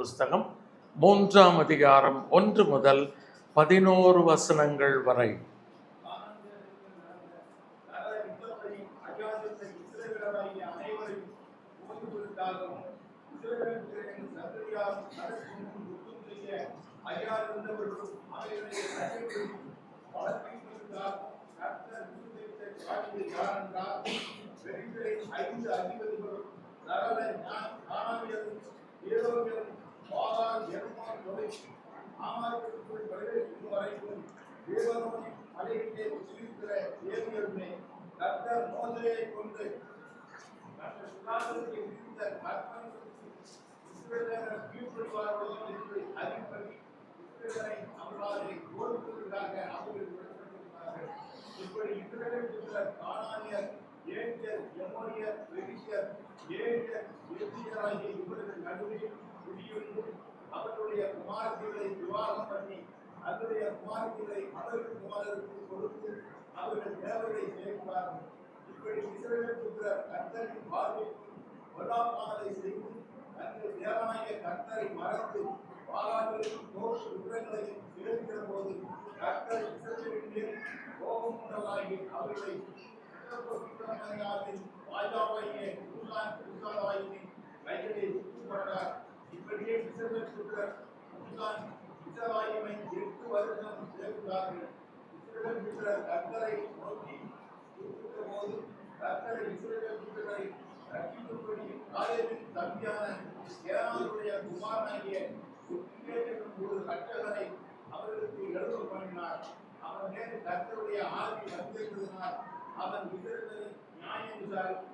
புஸ்தகம் 3ஆம் அதிகாரம் 1 முதல் 11 வசனங்கள் வரை. அவருடைய குமாரத்திகளை விவாகம் பண்ணி அவருடைய குமாரத்திகளை அவருக்கு குமாரருக்கு கொடுத்து அவர்கள் தேவையை சேர்க்கிறார்கள். இப்படி இஸ்ரவேல் புத்திரர் கர்த்தரின் பார்வைக்கு பொல்லாப்பானதை செய்து தங்கள் தேவனாகிய கர்த்தரை மறந்து பாலாவிற்கும் தோற்று விவரங்களையும் சேர்க்கிற போது கர்த்தர் இஸ்ரவேலின் மேல் கோபம் உண்டதாகி அவர்களை ராஜாவாகிய ஊசாயின் கைகளில் ஒப்புக்கொண்டார். இப்படியே இஸ்ரவேல் புத்திரர் இஸ்ராயேலை 8 வருஷம் சேர்க்கிறார்கள். இஸ்ரவேல் புத்திரர் கர்த்தரை நோக்கி கூப்பிட்டபோது கர்த்தர் இஸ்ரவேல் புத்திரரை ரட்சிக்கும்படி காலேபின் தம்பியான ஏனானுடைய குமாரனாகிய என்னும் ஒரு ரட்சகனை அவர்களுக்கு எழுத பண்ணினார். அவன் மேல் கர்த்தருடைய ஆவி வந்திருந்ததினால் அவன் இஸ்ரவேலை நியாயம் விசாரித்து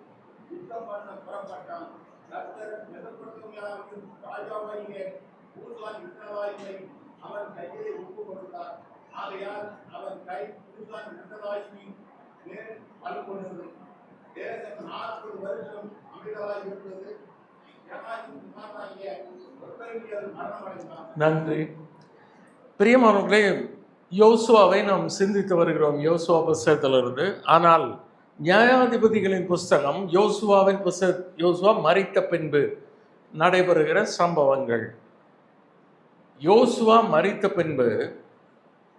யுத்தம் பண்ண புறப்பட்டான். கர்த்தர் மெசொப்பொத்தாமியாவின் ராஜாவாகிய ஊசான் இஸ்ரவேலை அவன் கையிலே ஒப்புக் கொடுத்தார். ஆகையால் அவன் கை ஊசான் இஸ்ரவேலின் மேல் பலம் கொண்டது. தேசம் 40 வருஷம் அமைதலாய் இருந்தது. யெகோவாவின் குமாரனாகிய ஒத்னியேல் மரணமடைந்தான். நன்றி. பிரியமானவர்களே, யோசுவாவை நாம் சிந்தித்து வருகிறோம் யோசுவா புஸ்தகத்திலிருந்து. ஆனால் நியாயாதிபதிகளின் புஸ்தகம் யோசுவா மரித்த பின்பு நடைபெறுகிற சம்பவங்கள். யோசுவா மரித்த பின்பு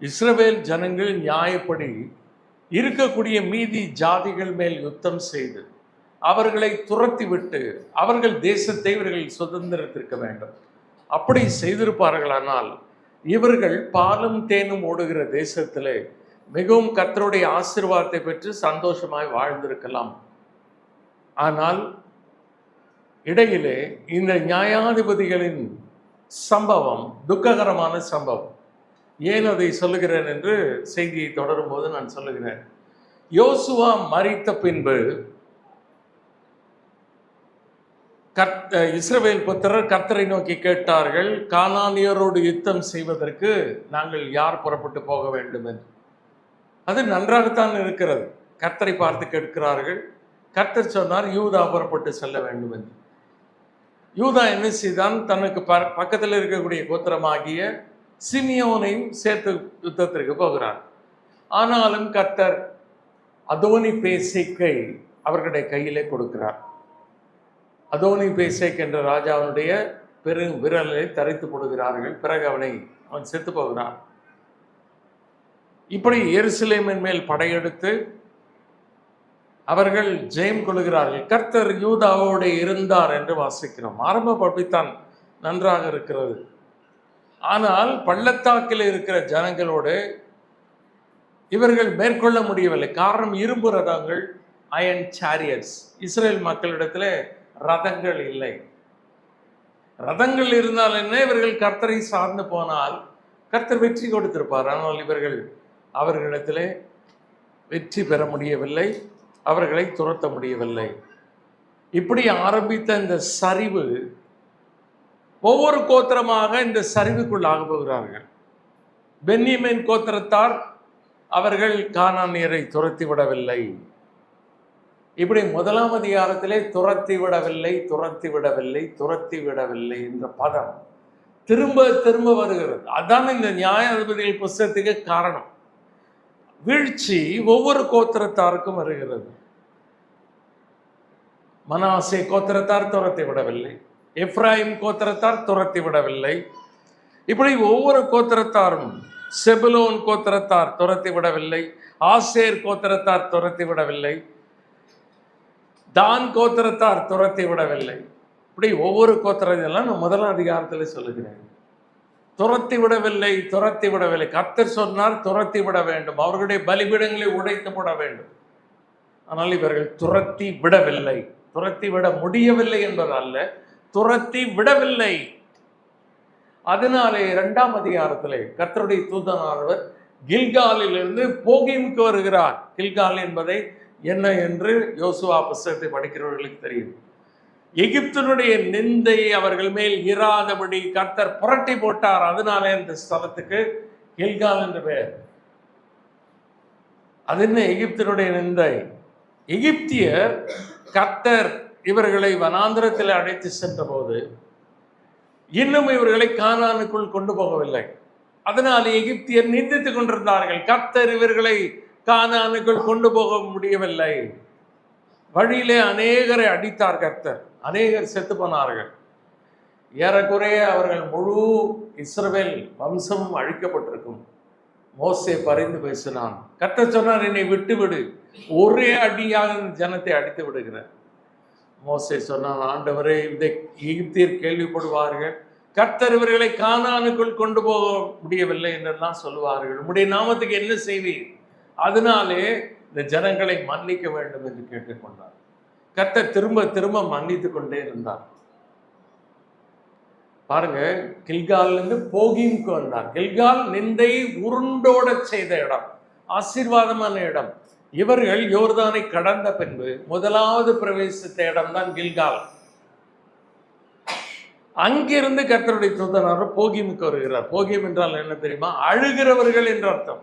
இஸ்ரவேல் ஜனங்கள் நியாயப்படி இருக்கக்கூடிய மீதி ஜாதிகள் மேல் யுத்தம் செய்து அவர்களை துரத்திவிட்டு அவர்கள் தேசத்தை இவர்கள் சுதந்திரத்திற்க வேண்டும். அப்படி செய்திருப்பார்களானால் இவர்கள் பாலும் தேனும் ஓடுகிற தேசத்திலே மிகவும் கர்த்தருடைய ஆசீர்வாதத்தை பெற்று சந்தோஷமாய் வாழ்ந்திருக்கலாம். ஆனால் இடையிலே இந்த நியாயாதிபதிகளின் சம்பவம் துக்ககரமான சம்பவம். ஏன் அதை சொல்லுகிறேன் என்று செய்தியை தொடரும் போது நான் சொல்லுகிறேன். யோசுவா மரித்த பின்பு இஸ்ரவேல் புத்திரர் கர்த்தரை நோக்கி கேட்டார்கள், கானானியரோடு யுத்தம் செய்வதற்கு நாங்கள் யார் புறப்பட்டு போக வேண்டும் என்று. அது நன்றாகத்தான் இருக்கிறது. கர்த்தரை பார்த்து கேட்கிறார்கள். கர்த்தர் சொன்னார், யூதா புறப்பட்டு செல்ல வேண்டும் என்று. யூதா என்ன செய்தான்? தனக்கு பக்கத்தில் இருக்கக்கூடிய கோத்திரமாகிய சிமியோனையும் சேர்த்து யுத்தத்திற்கு போகிறார். ஆனாலும் கர்த்தர் அதோனி பேசேக்கை அவர்களுடைய கையிலே கொடுக்கிறார். அதோனி பேசேக் என்ற ராஜாவுடைய பெரும் விரலை தரித்து போடுகிறார்கள். பிறகு அவன் செத்து போகிறான். இப்படி எருசலேமின் மேல் படையெடுத்து அவர்கள் ஜெயம் கொள்கிறார்கள். கர்த்தர் யூதாவோடு இருந்தார் என்று வாசிக்கிறோம். ஆரம்ப பப்பித்தான் நன்றாக இருக்கிறது. ஆனால் பள்ளத்தாக்கில் இருக்கிற ஜனங்களோடு இவர்கள் மேற்கொள்ள முடியவில்லை. காரணம், இரும்பு ரதங்கள், அயன் சாரியட்ஸ். இஸ்ரேல் மக்களிடத்தில் ரதங்கள் இல்லை. ரதங்கள் இருந்தால் என்ன, இவர்கள் கர்த்தரை சார்ந்து போனால் கர்த்தர் வெற்றி கொடுத்திருப்பார். ஆனால் இவர்கள் அவர்களிடத்திலே வெற்றி பெற முடியவில்லை, அவர்களை துரத்த முடியவில்லை. இப்படி ஆரம்பித்த இந்த சரிவு ஒவ்வொரு கோத்திரமாக இந்த சரிவுக்குள்ளாக போகிறார்கள். பென்யமீன் கோத்திரத்தார் அவர்கள் கானானியரை துரத்தி விடவில்லை. இப்படி 1ஆம் அதிகாரத்திலே துரத்தி விடவில்லை என்ற பதம் திரும்ப திரும்ப வருகிறது. அதான் இந்த நியாயாதிபதிகள் புஸ்தகத்துக்கு காரணம். வீழ்ச்சி ஒவ்வொரு கோத்திரத்தாருக்கும் வருகிறது. மனாசே கோத்திரத்தார் துரத்தி விடவில்லை, எப்ராயிம் கோத்திரத்தார் துரத்தி விடவில்லை. இப்படி ஒவ்வொரு கோத்திரத்தாரும், செபுலோன் கோத்திரத்தார் துரத்தி விடவில்லை, ஆசேர் கோத்திரத்தார் துரத்தி விடவில்லை, தான் கோத்திரத்தார் துரத்தி விடவில்லை. இப்படி ஒவ்வொரு கோத்திரத்தெல்லாம் நான் முதலாம் அதிகாரத்தில் சொல்லுகிறேன். துரத்தி விடவில்லை, துரத்தி விடவில்லை. கர்த்தர் சொன்னார் துரத்தி விட வேண்டும், அவர்களுடைய பலிபீடங்களை உடைத்து விட வேண்டும். ஆனால் இவர்கள் துரத்தி விடவில்லை. துரத்தி விட முடியவில்லை என்பது அல்ல, துரத்தி விடவில்லை. அதனாலே 2ஆம் அதிகாரத்திலே கர்த்தருடைய தூதனானவர் கில்காலிலிருந்து போகீமுக்கு வருகிறார். கில்கால் என்பதை என்ன என்று யோசுவா புஸ்தகத்தை படிக்கிறவர்களுக்கு தெரியும். எகிப்தினுடைய நிந்தை அவர்கள் மேல் இராதபடி கர்த்தர் புரட்டி போட்டார். அதனாலே இந்த ஸ்தலத்துக்கு கில்கால் என்று பெயர். அது என்ன எகிப்தினுடைய நிந்தை? எகிப்தியர் கர்த்தர் இவர்களை வனாந்திரத்தில் அழைத்து சென்ற போது இன்னும் இவர்களை கானானுக்குள் கொண்டு போகவில்லை. அதனால் எகிப்தியர் நிந்தித்துக் கொண்டிருந்தார்கள். கர்த்தர் இவர்களை கானானுக்குள் கொண்டு போக முடியவில்லை. வழியிலே அநேகரை அடித்தார் கர்த்தர், அநேகர் செத்து போனார்கள். ஏறக்குறைய அவர்கள் முழு இஸ்ரவேல் வம்சமும் அழிக்கப்பட்டிருக்கும். மோசே பரிந்து பேசினான். கர்த்தர் சொன்னார், என்னை விட்டு விடு, ஒரே அடியாக ஜனத்தை அடித்து விடுகிறார். மோசே சொன்னான், ஆண்டவரே, இதை எகிப்தியர் கேள்விப்படுவார்கள், கர்த்தர் இவர்களை கானானுக்குள் கொண்டு போக முடியவில்லை என்றெல்லாம் சொல்லுவார்கள், உம்முடைய நாமத்துக்கு என்ன செய்வீர்? அதனாலே இந்த ஜனங்களை மன்னிக்க வேண்டும் என்று கேட்டுக்கொண்டார். கர்த்தர் திரும்ப திரும்ப மன்னித்து கொண்டே இருந்தார். பாருங்க, கில்காலிலிருந்து போகீமுக்கு வந்தார். கில்கால் நிந்தை உருண்டோட செய்த இடம், ஆசீர்வாதமான இடம். இவர்கள் யோர்தானை கடந்த பின்பு முதலாவது பிரவேசித்த இடம் தான் கில்கால். அங்கிருந்து கர்த்தருடைய தூதனார் போகீமுக்கு வருகிறார். போகீம் என்றால் என்ன தெரியுமா? அழுகிறவர்கள் என்று அர்த்தம்.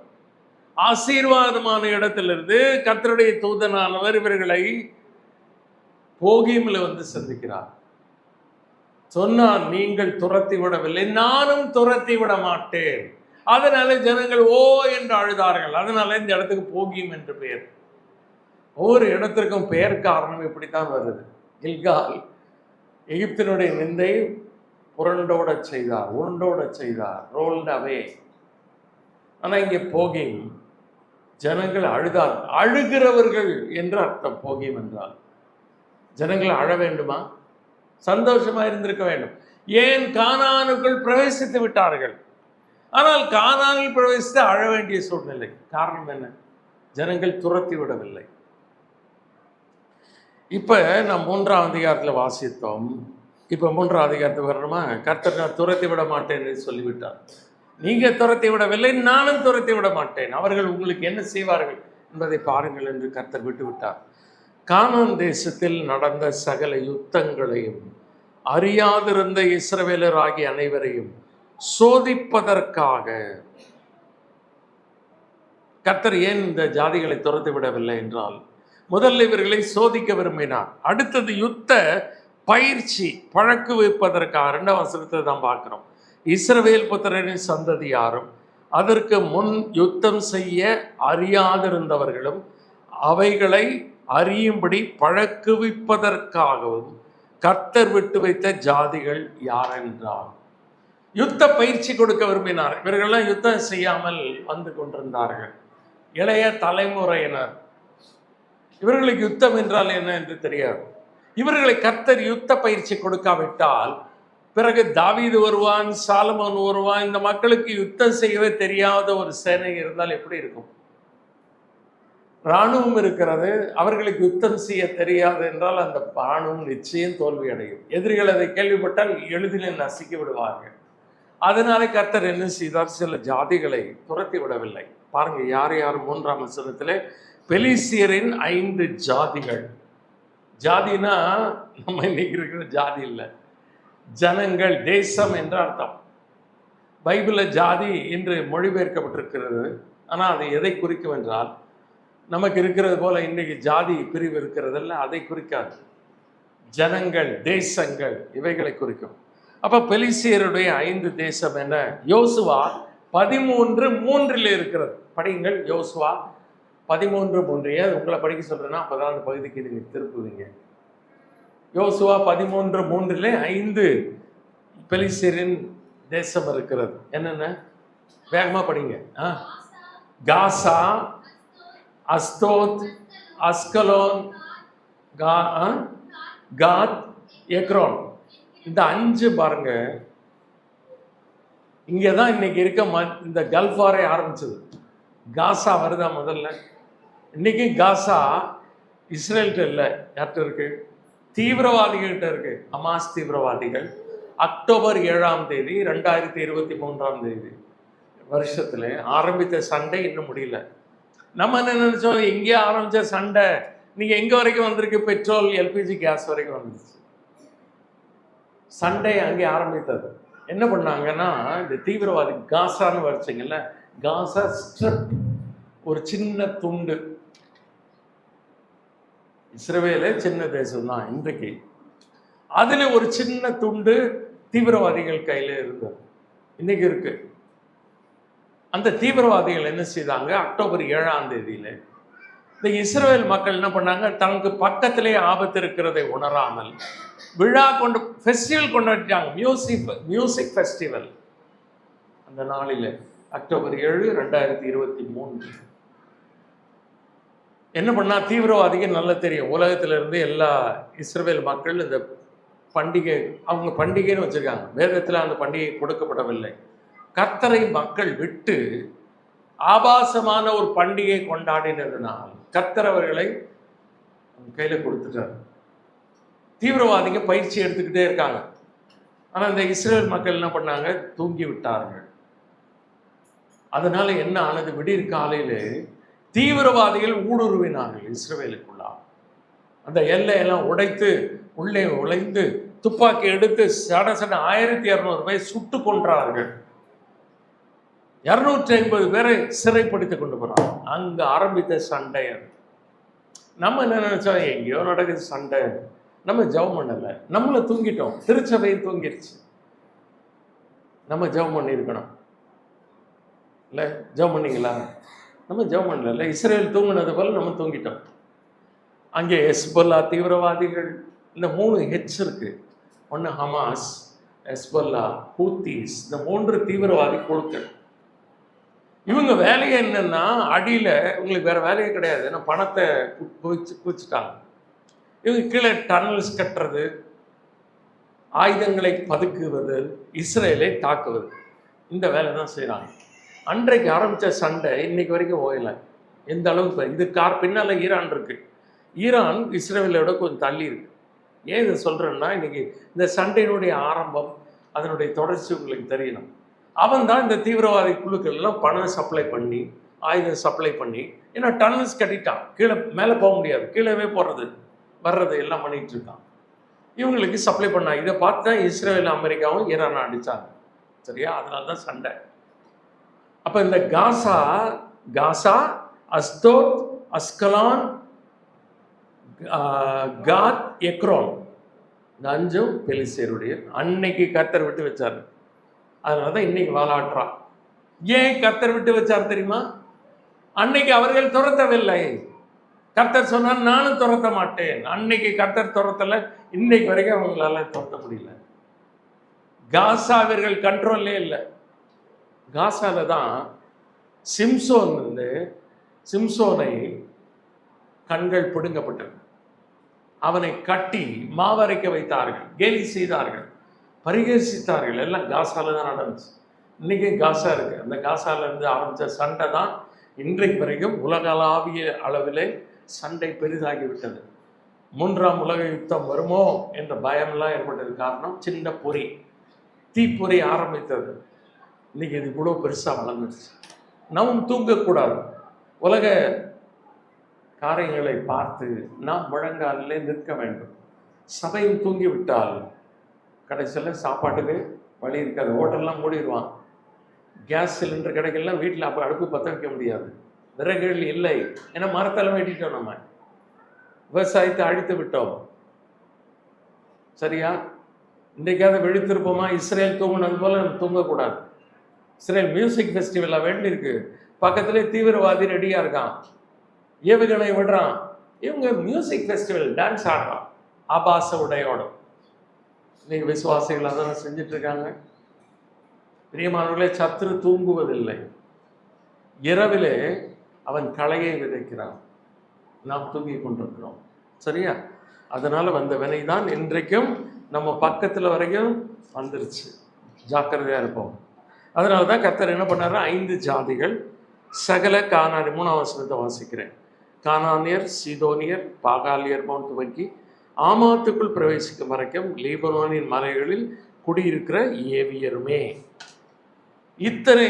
ஆசீர்வாதமான இடத்திலிருந்து கர்த்தருடைய தூதனானவர் இவர்களை போகீமில் வந்து சந்திக்கிறார். சொன்னார், நீங்கள் துரத்தி விடவில்லை, நானும் துரத்தி விட மாட்டேன். அதனால ஜனங்கள் ஓ என்று அழுதார்கள். அதனால இந்த இடத்துக்கு போகீம் என்று பெயர். ஒவ்வொரு இடத்திற்கும் பெயர் காரணம் இப்படித்தான் வருது. கில்கால் எகிப்தினுடைய நிந்தை புரண்டோட செய்தார், உருண்டோட செய்தார், ரோல்ட் அவே. ஆனால் இங்கே போகீம், ஜனங்கள் அழுதார். அழுகிறவர்கள் என்று அர்த்தம். போகீம் என்றால் ஜனங்கள் அழ வேண்டுமா? சந்தோஷமா இருந்திருக்க வேண்டும். ஏன்? கானானுக்குள் பிரவேசித்து விட்டார்கள். ஆனால் கானானில் பிரவேசித்து அழ வேண்டிய சூழ்நிலை. காரணம் என்ன? ஜனங்கள் துரத்தி விடவில்லை. இப்ப நாம் 3ஆம் அதிகாரத்தில் வாசித்தோம். இப்ப 3ஆம் அதிகாரத்துக்கு வரணுமா? கர்த்தர் நான் துரத்தி விட மாட்டேன் என்று சொல்லிவிட்டார். நீங்க துரத்தி விடவில்லை, நானும் துரத்தி விட மாட்டேன். அவர்கள் உங்களுக்கு என்ன செய்வார்கள் என்பதை பாருங்கள் என்று கர்த்தர் விட்டு விட்டார். கானான் தேசத்தில் நடந்த சகல யுத்தங்களையும் அறியாதிருந்த இஸ்ரவேலர் ஆகிய அனைவரையும் சோதிப்பதற்காக கர்த்தர் ஏன் இந்த ஜாதிகளை துரத்தி விடவில்லை என்றால், முதல்ல இவர்களை சோதிக்க விரும்பினார். அடுத்தது யுத்த பயிற்சி பழக்குவிப்பதற்காக. 2ஆம் வசனத்தை தான் பார்க்கிறோம். இஸ்ரவேல் புத்திரரின் சந்ததி யாரும் அதற்கு முன் யுத்தம் செய்ய அறியாதிருந்தவர்களும் அவைகளை அறியும்படி பழக்குவிப்பதற்காகவும் கர்த்தர் விட்டு வைத்த ஜாதிகள் யாரென்றால், யுத்த பயிற்சி கொடுக்க விரும்பினார். இவர்களெல்லாம் யுத்தம் செய்யாமல் வந்து கொண்டிருந்தார்கள். இளைய தலைமுறையினர், இவர்களுக்கு யுத்தம் என்றால் என்ன என்று தெரியாது. இவர்களை கர்த்தர் யுத்த பயிற்சி கொடுக்காவிட்டால் பிறகு தாவீது வருவான், சாலமோன் வருவான். இந்த மக்களுக்கு யுத்தம் செய்யவே தெரியாத ஒரு சேனை இருந்தால் எப்படி இருக்கும்? இராணுவம் இருக்கிறது, அவர்களுக்கு யுத்தம் செய்ய தெரியாது என்றால் அந்த இராணுவம் நிச்சயம் தோல்வி அடையும். எதிரிகள் அதை கேள்விப்பட்டால் எளிதில் நசுக்கி விடுவார்கள். அதனாலே கர்த்தர் என்ன செய்தார்? சில ஜாதிகளை துரத்தி விடவில்லை. பாருங்க, யார் யார் 3ஆம் வசனத்திலே பெலிஸ்தியரின் 5 ஜாதிகள். ஜாதினா நம்ம இன்னைக்கு இருக்கிற ஜாதி இல்லை, ஜனங்கள், தேசம் என்ற அர்த்தம். பைபிளில் ஜாதி என்று மொழிபெயர்க்கப்பட்டிருக்கிறது. ஆனால் அது எதை குறிக்கும் என்றால், நமக்கு இருக்கிறது போல இன்றைக்கு ஜாதி பிரிவு இருக்கிறதில்ல, அதை குறிக்காது. ஜனங்கள், தேசங்கள், இவைகளை குறிக்கும். அப்போ பெலிஸ்தியருடைய 5 தேசம் என்ன? யோசுவா 13:3 இருக்கிறது. படியுங்கள், யோசுவா 13:3. உங்களை படிக்க சொல்றேன்னா அப்போதான் அந்த பகுதிக்கு நீங்கள் திருப்புவீங்க. யோசுவா 13:3 5 பெலிஸ்தரின் தேசம் இருக்கிறது. என்னென்ன வேகமா படிங்க. காசா, அஸ்தோத், அஸ்கலோன், காத், எக்ரோன். இந்த 5 பாருங்க. இங்கே தான் இன்னைக்கு இருக்க இந்த கல்ஃப் வாரே ஆரம்பிச்சது. காசா வருதா முதல்ல? இன்னைக்கு காசா இஸ்ரேல்கிட்ட இல்லை, யார்கிட்ட இருக்கு? தீவிரவாதிகள்கிட்ட இருக்கு. ஹமாஸ் தீவிரவாதிகள் அக்டோபர் 7ஆம் தேதி 2023 வருஷத்துல ஆரம்பித்த சண்டை இன்னும் முடியல. நம்ம என்ன நினைச்சோம், எங்கேயோ ஆரம்பிச்ச சண்டை நீங்க எங்க வரைக்கும் வந்திருக்கு? பெட்ரோல், எல்பிஜி கேஸ் வரைக்கும் வந்துருச்சு. சண்டை அங்கே ஆரம்பித்தது. என்ன பண்ணாங்கன்னா, இந்த தீவிரவாதி காசான்னு வரைச்சிங்கல்ல, காசா ஸ்ட்ரிப், ஒரு சின்ன துண்டு. இஸ்ரவேலே சின்ன தேசம் தான் இன்றைக்கு. அதுல ஒரு சின்ன துண்டு தீவிரவாதிகள் கையில இருந்தது, இன்னைக்கு இருக்கு. அந்த தீவிரவாதிகள் என்ன செய்தாங்க? அக்டோபர் 7ஆம் தேதியில இந்த இஸ்ரவேல் மக்கள் என்ன பண்ணாங்க, தனக்கு பக்கத்திலே ஆபத்து இருக்கிறதை உணராமல் விழா ஃபெஸ்டிவல் கொண்டாடிட்டாங்க. மியூசிக் ஃபெஸ்டிவல் அந்த நாளில் அக்டோபர் 7, 2023. என்ன பண்ணா, தீவிரவாதிகள் நல்லா தெரியும், உலகத்துல இருந்து எல்லா இஸ்ரவேல் மக்கள் இந்த பண்டிகை, அவங்க பண்டிகைன்னு வச்சிருக்காங்க. வேதத்தில் அந்த பண்டிகை கொடுக்கப்படவில்லை. கர்த்தரை மக்கள் விட்டு ஆபாசமான ஒரு பண்டிகை கொண்டாடினதுனால் கர்த்தர் அவர்களை கையில கொடுத்துட்டார். தீவிரவாதிங்க பயிற்சி எடுத்துக்கிட்டே இருக்காங்க. ஆனால் இந்த இஸ்ரேல் மக்கள் என்ன பண்ணாங்க? தூங்கி விட்டார்கள். அதனால என்ன ஆனது? விடியற் காலையிலே தீவிரவாதிகள் ஊடுருவினார்கள் இஸ்ரவேலுக்குள்ளா. அந்த எல்லையெல்லாம் உடைத்து உள்ளே உழைந்து துப்பாக்கி எடுத்து சட 1200 பேர் சுட்டு கொன்றார்கள். 250 பேரை சிறைப்படுத்தி கொண்டு போறாங்க. அங்க ஆரம்பித்த சண்டை அது. நம்ம என்ன நினைச்சோம், எங்கேயோ நடக்குது சண்டை, நம்ம ஜெபம் பண்ணல, நம்மள தூங்கிட்டோம். திருச்சபை தூங்கிருச்சு. நம்ம ஜெபம் பண்ணியிருக்கணும் இல்லை? ஜெபம் பண்ணீங்களா? நம்ம ஜெபம் பண்ணல. இஸ்ரேல் தூங்கினது போல நம்ம தூங்கிட்டோம். அங்கே ஹெஸ்பொல்லா தீவிரவாதிகள், இந்த 3 ஹெச் இருக்கு. ஒன்று ஹமாஸ், ஹெஸ்பொல்லா, ஹூத்தீஸ், இந்த 3 தீவிரவாதி குழுக்கள். இவங்க வேலையை என்னன்னா, அடியில் இவங்களுக்கு வேற வேலையே கிடையாது. ஏன்னா பணத்தை குவிச்சுட்டாங்க. இவங்க கீழே டனல்ஸ் கட்டுறது, ஆயுதங்களை பதுக்குவது, இஸ்ரேலை தாக்குவது, இந்த வேலை தான் செய்கிறாங்க. அன்றைக்கு ஆரம்பித்த சண்டை இன்னைக்கு வரைக்கும் ஓயலை. எந்த அளவுக்கு இது பின்னால் ஈரான் இருக்கு. ஈரான் இஸ்ரேலோட கொஞ்சம் தள்ளி இருக்கு. ஏன் இதை சொல்கிறேன்னா, இன்னைக்கு இந்த சண்டையினுடைய ஆரம்பம், அதனுடைய தொடர்ச்சி உங்களுக்கு தெரியணும். அவன் தான் இந்த தீவிரவாதி குழுக்கள்லாம் பணம் சப்ளை பண்ணி, ஆயுதம் சப்ளை பண்ணி, ஏன்னா டனல்ஸ் கட்டிட்டான், கீழே மேலே போக முடியாது, கீழே போடுறது வர்றது எல்லாம் பண்ணிட்டு இருக்கான். இவங்களுக்கு சப்ளை பண்ணாங்க. இதை பார்த்து தான் இஸ்ரேல் அமெரிக்காவும் ஈரான் அடித்தாங்க. சரியா? அதனால தான் சண்டை. அப்போ இந்த காசா, அஸ்தோத், அஸ்கலான், காத், எக்ரோன், இந்த 5 பெலிஸ்தருடைய அன்னைக்கு கர்த்தர் விட்டு வச்சாரு. அதனால தான் இன்னைக்கு வாலாட்டுறான். ஏன் கர்த்தர் விட்டு வச்சார் தெரியுமா? அன்னைக்கு அவர்கள் துரத்தவில்லை. கர்த்தர் சொன்னார், நானும் துரத்த மாட்டேன். அன்னைக்கு கர்த்தர் துரத்தல, இன்னைக்கு வரைக்கும் அவங்களால துரத்த முடியல. காசாவிர்கள் கண்ட்ரோல்லே இல்லை. காசால தான் சிம்சோனை கண்கள் பிடுங்கப்பட்டது. அவனை கட்டி மாவரைக்க வைத்தார்கள், கேலி செய்தார்கள், பரிகசித்தார்கள். எல்லாம் காசால தான் நடந்துச்சு. இன்னைக்கு காசா இருக்கு. அந்த காசால இருந்து ஆரம்பித்த சண்டை தான் இன்றைக்கு வரைக்கும் உலகளாவிய அளவிலே சண்டை பெரிதாகிவிட்டது. 3ஆம் உலக யுத்தம் வருமோ என்ற பயம்லாம் ஏற்பட்டது. காரணம், சின்ன பொறி, தீப்பொறி ஆரம்பித்தது. இன்னைக்கு இது கூட பெருசாக வளர்ந்துருச்சு. நாம் தூங்கக்கூடாது. உலக காரியங்களை பார்த்து நாம் முழங்காலிலே நிற்க வேண்டும். சபையும் தூங்கிவிட்டால் கடைசியில் சாப்பாட்டுக்கு வழி இருக்காது. ஹோட்டல்லாம் மூடிடுவான். கேஸ் சிலிண்டர் கிடைக்கலாம், வீட்டில் அப்போ அடுப்பு பற்ற வைக்க முடியாது, விறகுகள் இல்லை. ஏன்னா மரத்தெல்லாம் வெட்டிட்டோம், நம்ம விவசாயத்தை அழித்து விட்டோம். சரியா? இன்றைக்காவது விழித்திருப்போமா? இஸ்ரேல் தூங்கினது போல நம்ம தூங்கக்கூடாது. இஸ்ரேல் மியூசிக் ஃபெஸ்டிவலாக வேண்டியிருக்கு. பக்கத்துலேயே தீவிரவாதி ரெடியாக இருக்கான், ஏவுகணை விடுறான். இவங்க மியூசிக் ஃபெஸ்டிவல் டான்ஸ் ஆடுறான். ஆபாச உடையோட. இன்னைக்கு விசுவாசிகள் அதான் செஞ்சுட்டு இருக்காங்க. பிரியமானவர்களே, சத்துரு தூங்குவதில்லை. இரவிலே அவன் களையை விதைக்கிறான், நாம் தூங்கி கொண்டிருக்கிறோம். சரியா? அதனால வந்த வினை தான் இன்றைக்கும் நம்ம பக்கத்தில் வரைக்கும் வந்துருச்சு. ஜாக்கிரதையாக இருப்போம். அதனால தான் கர்த்தர் என்ன பண்ணாரு, 5 ஜாதிகள் சகல கானானி, 3ஆம் வசனத்தை வாசிக்கிறேன். கானானியர், சீதோனியர், பாகாலியர் துவங்கி ஆமாத்துக்குள் பிரவேசிக்கும் வரைக்கும் லீபனோனின் மலைகளில் குடியிருக்கிற ஏவியருமே. இத்தனை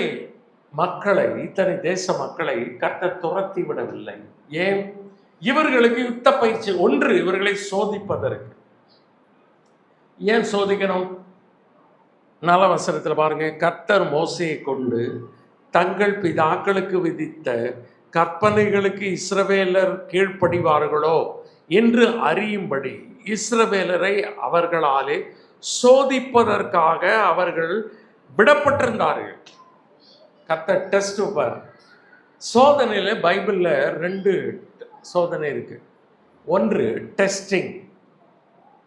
மக்களை, இத்தனை தேச மக்களை கர்த்தர் துரத்தி விடவில்லை. ஏன்? இவர்களுக்கு யுத்த பயிற்சி. ஒன்று, இவர்களை சோதிப்பதற்கு. ஏன் சோதிக்கணும்? 4ஆம் வசனத்தில் பாருங்க, கர்த்தர் மோசேயை கொண்டு தங்கள் பிதாக்களுக்கு விதித்த கற்பனைகளுக்கு இஸ்ரவேலர் கீழ்ப்படிவார்களோ என்று அறியும்படி இஸ்ரவேலரை அவர்களாலே சோதிப்பதற்காக அவர்கள் விடப்பட்டிருந்தார்கள். கர்த்தர் டெஸ்ட் வைப்பார். சோதனையில் பைபிளில் 2 சோதனை இருக்கு. ஒன்று டெஸ்டிங்,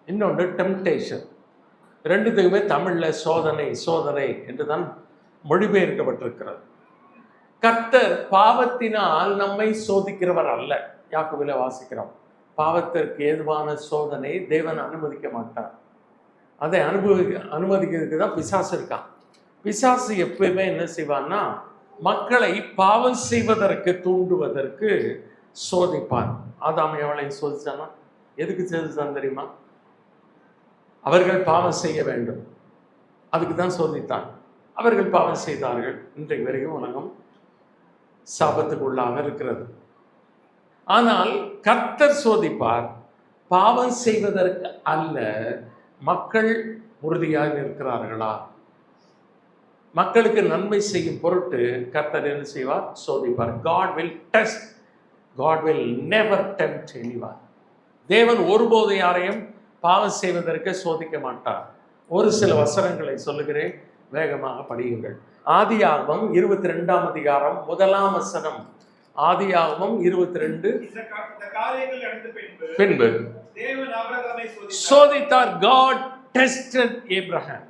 இன்னொன்று டெம்டேஷன். ரெண்டுத்துக்குமே தமிழில் சோதனை சோதனை என்று தான் மொழிபெயர்க்கப்பட்டிருக்கிறது. கர்த்தர் பாவத்தினால் நம்மை சோதிக்கிறவர் அல்ல. யாக்கோபிலே வாசிக்கிறோம், பாவத்திற்கு ஏதுவான சோதனை தேவன் அனுமதிக்க மாட்டார். அதை அனுமதிக்கிறதுக்கு தான் பிசாசு இருக்கான். பிசாசு எப்பயுமே என்ன செய்வான்னா, மக்களை பாவம் செய்வதற்கு தூண்டுவதற்கு சோதிப்பான். ஆதாம் எவளையும் சோதிச்சானா? எதுக்கு சோதிச்சான் தெரியுமா? அவர்கள் பாவம் செய்ய வேண்டும், அதுக்கு தான் சோதித்தான். அவர்கள் பாவம் செய்தார்கள். இன்றைக்கு வரைக்கும் உலகம் சாபத்துக்குள்ளாக இருக்கிறது. ஆனால் கர்த்தர் சோதிப்பார் பாவம் செய்வதற்கு அல்ல, மக்கள் உறுதியாக இருக்கிறார்களா, மக்களுக்கு நன்மை செய்யும் பொருட்டு கர்த்தர் என்ன செய்வார்? சோதிப்பார். God will test. God will never tempt anyone. தேவன் ஒருபோது யாரையும் பாவம் செய்வதற்கு சோதிக்க மாட்டார். ஒரு சில வசனங்களை சொல்லுகிறேன், வேகமாக படியுங்கள். ஆதியாகமம் 22ஆம் அதிகாரம் 1ஆம் வசனம். ஆதியாகமம் 22. பின்பு சோதித்தார். God tested Abraham.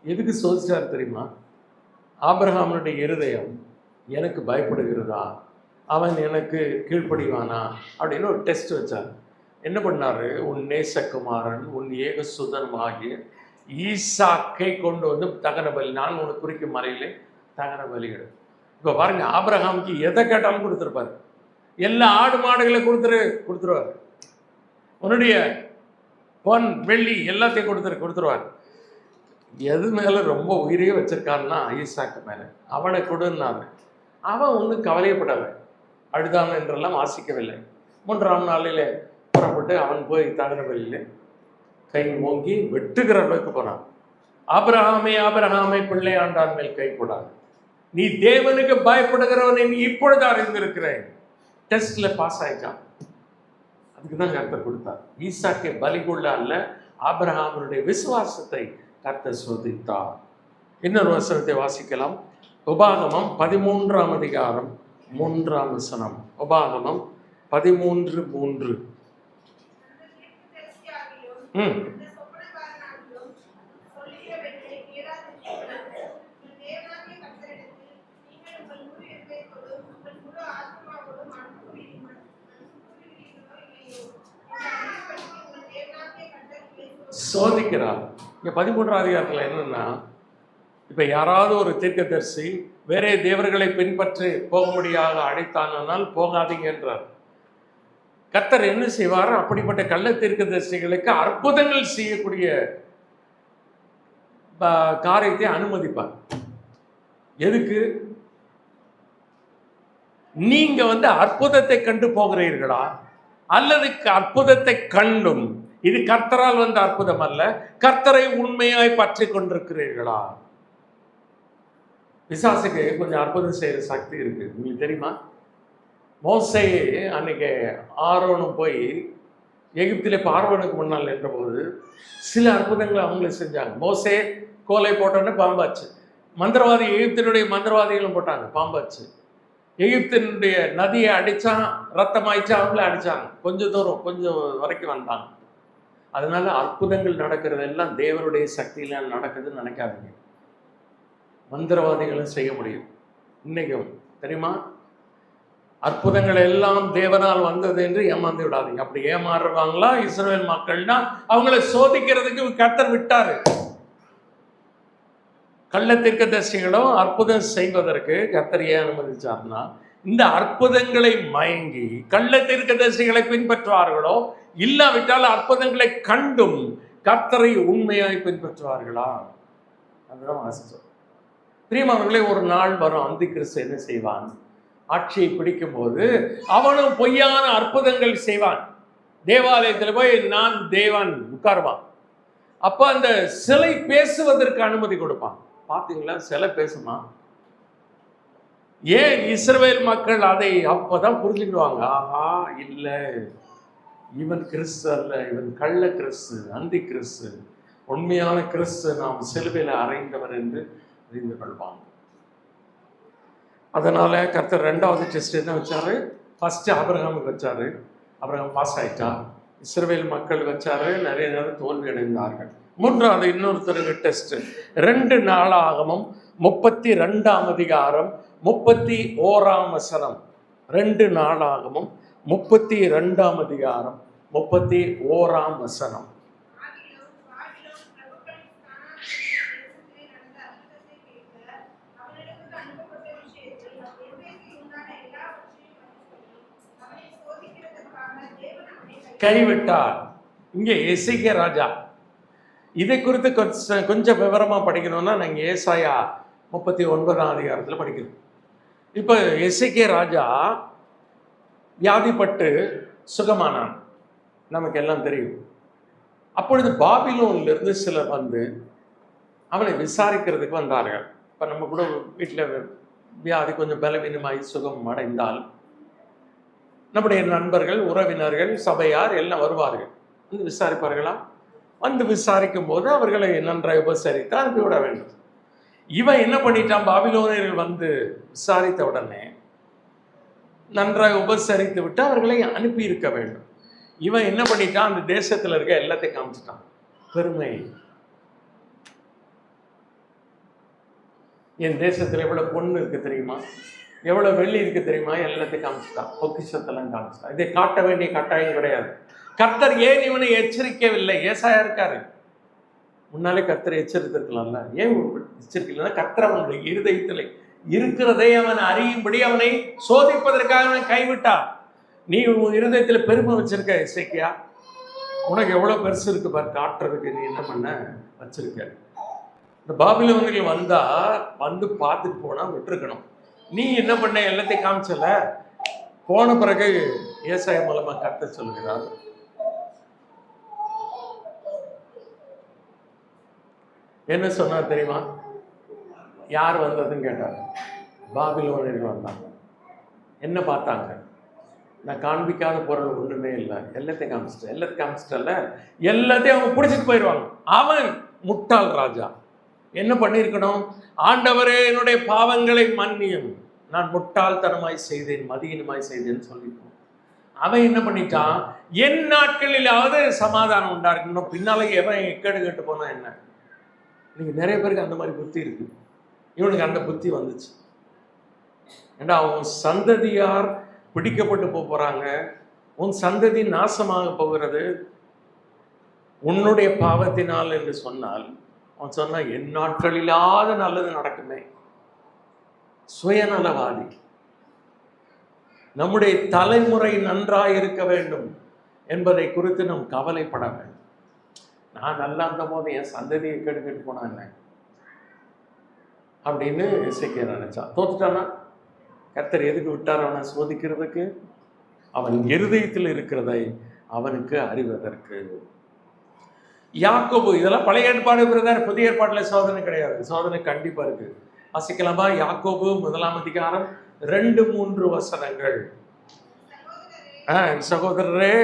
எதுக்கு சோதிச்சார் தெரியுமா? ஆபிரகாமுடைய இருதயம் எனக்கு பயப்படுகிறதா, அவன் எனக்கு கீழ்ப்படிவானா அப்படின்னு ஒரு டெஸ்ட் வச்சார். என்ன பண்ணாரு? உன் நேசகுமாரன் உன் ஏகசுதனமாகிய ஈசாக்கை கொண்டு வந்து தகன பலி, நான் உனக்கு குறிக்கும் மறையிலே தகன பலிகள். இப்போ பாருங்க, ஆபிரகாமுக்கு எதை கேட்டாலும் கொடுத்துருப்பாரு. எல்லா ஆடு மாடுகளை கொடுத்துருவார். உன்னுடைய பொன் வெள்ளி எல்லாத்தையும் கொடுத்துருவார். எது மேலே ரொம்ப உயிரையே வச்சிருக்காருன்னா ஈசாக்கு மேலே. அவனை கொடுன்னாரு. அவன் ஒன்றும் கவலையப்படலை, அழுதான் என்றெல்லாம் வாசிக்கவில்லை. 3ஆம் நாளிலே புறப்பட்டு அவன் போய் தகன பலியிலே கை ஓங்கி வெட்டுகிற அளவுக்கு போனான். ஆபிரகாமே ஆபிரகாமே, பிள்ளை ஆண்டான் மேல் கை போடாது, நீ தேவனுக்கு பயப்படுகிறவனை நீ இப்பொழுது அறிந்திருக்கிறேன். டெஸ்ட்ல பாஸ் ஆயிட்டான். அதுக்கு தான் கர்த்தர் கொடுத்தார். ஈசாக்கை பலி கொள்ள அல்ல, ஆபிரகாமுடைய விசுவாசத்தை கர்த்தர் சோதித்தார். இன்னொரு வசனத்தை வாசிக்கலாம். உபாகமம் 13ஆம் அதிகாரம் 3ஆம் வசனம். உபாகமம் 13:3. சோதிக்கிறார். இங்க 13ஆம் அதிகாரத்தில் என்னன்னா, இப்ப யாராவது ஒரு தீர்க்கதரிசி வேற தேவர்களை பின்பற்றி போகும்படியாக அழைத்தானால் போகாதீங்க என்றார். கர்த்தர் என்ன செய்வார்? அப்படிப்பட்ட கள்ள தீர்க்கதரிசிகளுக்கு அற்புதங்கள் செய்யக்கூடிய காரியத்தை அனுமதிப்பார். எதுக்கு? நீங்க அற்புதத்தை கண்டு போகிறீர்களா, அல்லது அற்புதத்தை கண்டும் இது கர்த்தரால் வந்த அற்புதம் அல்ல, கர்த்தரை உண்மையாய் பற்றி கொண்டிருக்கிறீர்களா? பிசாசுக்கு கொஞ்சம் அற்புதம் செய்யற சக்தி இருக்கு, உங்களுக்கு தெரியுமா? மோசேயே அன்னைக்கு ஆரோனும் போய் எகிப்திலே பார்வோனுக்கு முன்னால் நின்றபோது சில அற்புதங்களை அவங்களே செஞ்சாங்க. மோசே கோலை போட்டோன்னு பாம்பாச்சு. மந்திரவாதி, எகிப்தினுடைய மந்திரவாதிகளும் போட்டாங்க, பாம்பாச்சு. எகிப்தினுடைய நதியை அடித்தான், ரத்தமாயிடுச்சு, அவங்களே அடித்தாங்க. கொஞ்சம் தூரம் கொஞ்சம் வரைக்கும் வந்தாங்க. அதனால அற்புதங்கள் நடக்கிறது எல்லாம் தேவனுடைய சக்தியில நடக்குதுன்னு நினைக்காதீங்க. மந்திரவாதிகளும் செய்ய முடியும். இன்னைக்கும் தெரியுமா, அற்புதங்கள் எல்லாம் தேவனால் வந்தது என்று ஏமாந்து விடாதீங்க. அப்படி ஏமாறுவாங்களா இஸ்ரவேல் மக்கள்னா அவங்கள சோதிக்கிறதுக்கு கர்த்தர் விட்டாரு. கள்ள தீர்க்கதரிசிகளும் அற்புதம் செய்வதற்கு கர்த்தர் ஏன் அனுமதிச்சார்னா, இந்த அற்புதங்களை மயங்கி கள்ள தீர்க்கதரிசிகளை பின்பற்றுவார்களோ, இல்லாவிட்டால் அற்புதங்களை கண்டும் கர்த்தரை உண்மையாய் பின்பற்றுவார்களா? அதுதான் வாசிச்சோம். பிரியமானவர்களே, ஒரு நாள் வரும், அந்தி கிறிஸ்து என்ன செய்வான்? ஆட்சியை பிடிக்கும் போது அவனும் பொய்யான அற்புதங்கள் செய்வான். தேவாலயத்தில் போய் நான் தேவன் உட்காருவான். அப்ப அந்த சிலை பேசுவதற்கு அனுமதி கொடுப்பான். பாத்தீங்களா, சிலை பேசுமா? ஏன் இஸ்ரவேல் மக்கள் அதை அப்பதான் புரிஞ்சுக்கிடுவாங்க, ஆஹா இல்ல, இவன் கிறிஸ்து அல்ல, இவன் கள்ள கிறிஸ்து, அந்தி கிறிஸ்து, உண்மையான கிறிஸ்து நாம் சிலுவையில் அறைந்தவர் என்று அறிந்து கொள்வாங்க. அதனால கர்த்தர் 2வது டெஸ்ட் என்ன வச்சாரு? ஃபர்ஸ்ட் ஆபிரகாமுக்கு வச்சாரு, ஆபிரகாம் பாஸ் ஆயிட்டா. இஸ்ரவேல் மக்கள் வச்சாரு, நிறைய நேரம் தோல்வி அடைந்தார்கள். 3வது இன்னொருத்தருக்கு டெஸ்ட். 2 நாளாகமம் 32ஆம் அதிகாரம் 31ஆம் வசனம். 2 நாளாகமம் 32ஆம் அதிகாரம் 31ஆம் வசனம். கைவிட்டார். இங்கே எசேக்கியா ராஜா. இதை குறித்து கொஞ்சம் விவரமா படிக்கணும்னா நாங்க ஏசாயா 39ஆம் அதிகாரத்துல படிக்கிறோம். இப்ப எசேக்கியா ராஜா வியாதிப்பட்டு சுகமானான், நமக்கு எல்லாம் தெரியும். அப்பொழுது பாபிலோன்ல இருந்து சிலர் வந்து அவனை விசாரிக்கிறதுக்கு வந்தார்கள். இப்ப நம்ம கூட வீட்டுல வியாதி கொஞ்சம் பலவீனமாகி சுகம் அடைந்தால் நம்முடைய நண்பர்கள், உறவினர்கள், சபையார் எல்லாம் வருவார்கள், வந்து விசாரிப்பார்களா? வந்து விசாரிக்கும் போது அவர்களை நன்றாக உபசரித்து அனுப்பிவிட வேண்டும். இவன் என்ன பண்ணிட்டான்? பாபிலோனியர்கள் வந்து விசாரித்த உடனே நன்றாக உபசரித்து விட்டு அவர்களை அனுப்பி இருக்க வேண்டும். இவன் என்ன பண்ணிட்டான்? அந்த தேசத்துல இருக்க எல்லாத்தையும் காமிச்சிட்டான். பெருமை, என் தேசத்துல எவ்வளவு பொண்ணு இருக்கு தெரியுமா, எவ்வளவு வெள்ளி இருக்கு தெரியுமா, எல்லாத்தையும் காமிச்சிட்டான். பொக்கிஷத்தெல்லாம் காமிச்சிட்டான். இதை காட்ட வேண்டிய கட்டாயம் கிடையாது. கர்த்தர் ஏன் இவனை எச்சரிக்கவில்லை? ஏசாயா இருக்காரு, முன்னாலே கர்த்தரை எச்சரித்திருக்கலாம்ல. ஏன் எச்சரிக்கலைன்னா, கர்த்தர் அவனுடைய இருதயத்தில் இருக்கிறதை அவன் அறியும்படி அவனை சோதிப்பதற்காக அவனை கைவிட்டான். நீ உன் இருதயத்தில் பெருமை வச்சிருக்க எசேக்கியா, உனக்கு எவ்வளவு பெருசு இருக்கு பாரு காட்டுறதுக்கு, நீ என்ன பண்ண வச்சிருக்க. இந்த பாபிலோனியர்கள் வந்தா வந்து பார்த்துட்டு போனா விட்டுருக்கணும். நீ என்ன பண்ண? எல்லாத்தையும் காமிச்சல. போன பிறகு ஏசாயா மூலமா கர்த்தர் சொல்லுகிறார், என்ன சொன்னார் தெரியுமா? யார் வந்ததுன்னு கேட்டார். பாபிலோனியர்கள் வந்தாங்க. என்ன பார்த்தாங்க? நான் காண்பிக்காத பொருள் ஒண்ணுமே இல்லை, எல்லாத்தையும் காமிச்சிட்டேன். எல்லாத்தையும் காமிச்சிட்டல, எல்லாத்தையும் அவங்க பிடிச்சிட்டு போயிடுவாங்க. அவன் முட்டாள் ராஜா என்ன பண்ணியிருக்கணும்? ஆண்டவரே என்னுடைய பாவங்களை மன்னியும், நான் முட்டாள்தனமாய் செய்தேன், மதியினமாய் செய்தேன்னு சொல்லியிருக்கணும். அவன் என்ன பண்ணிட்டான்? என் நாட்களிலாவது சமாதானம் உண்டா இருக்கணும், பின்னாலே எவன் எக்கேடு கேட்டு போனா என்ன? இன்னைக்கு நிறைய பேருக்கு அந்த மாதிரி புத்தி இருக்கு. இவனுக்கு அந்த புத்தி வந்துச்சு. ஏன்னா அவன் சந்ததியார் பிடிக்கப்பட்டு போறாங்க, உன் சந்ததி நாசமாக போகிறது உன்னுடைய பாவத்தினால் என்று சொன்னால், அவன் சொன்னா என் நாட்களிலாவது நல்லது நடக்குமே. சுயநலவாதி. நம்முடைய தலைமுறை நன்றாக இருக்க வேண்டும் என்பதை குறித்து நாம் கவலைப்பட வேண்டும். நான் நல்லா இருந்த போது என் சந்ததியை கெடுக்கிட்டு போனா என்ன அப்படின்னு எசேக்கியா நினைச்சான். தோத்துட்டானா? கர்த்தர் எதுக்கு விட்டார் அவனை சோதிக்கிறதுக்கு? அவன் இருதயத்தில் இருக்கிறதை அவனுக்கு அறிவதற்கு. யாக்கோபு, இதெல்லாம் பழைய ஏற்பாடு பிரதர், புதிய ஏற்பாட்டுல சோதனை கிடையாது. சோதனை கண்டிப்பா இருக்கு. வாசிக்கலாமா? யாக்கோபு 1ஆம் அதிகாரம் 2-3 வசனங்கள். சகோதரரே,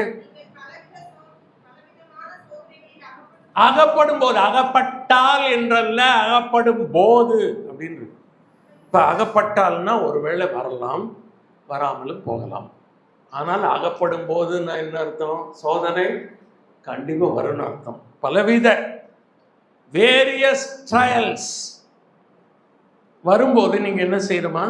அகப்படும் போது, அகப்பட்டால் என்றல்ல, அகப்படும் போது அப்படின்னு. இப்ப அகப்பட்டால்னா ஒருவேளை வரலாம், வராமலும் போகலாம். ஆனால் அகப்படும் போதுன்னா என்ன அர்த்தம்? சோதனை கண்டிப்பா வரும்னு அர்த்தம். பலவித வேரியஸ் ட்ரையல்ஸ் வரும்போது நீங்க என்ன செய்யணுமா?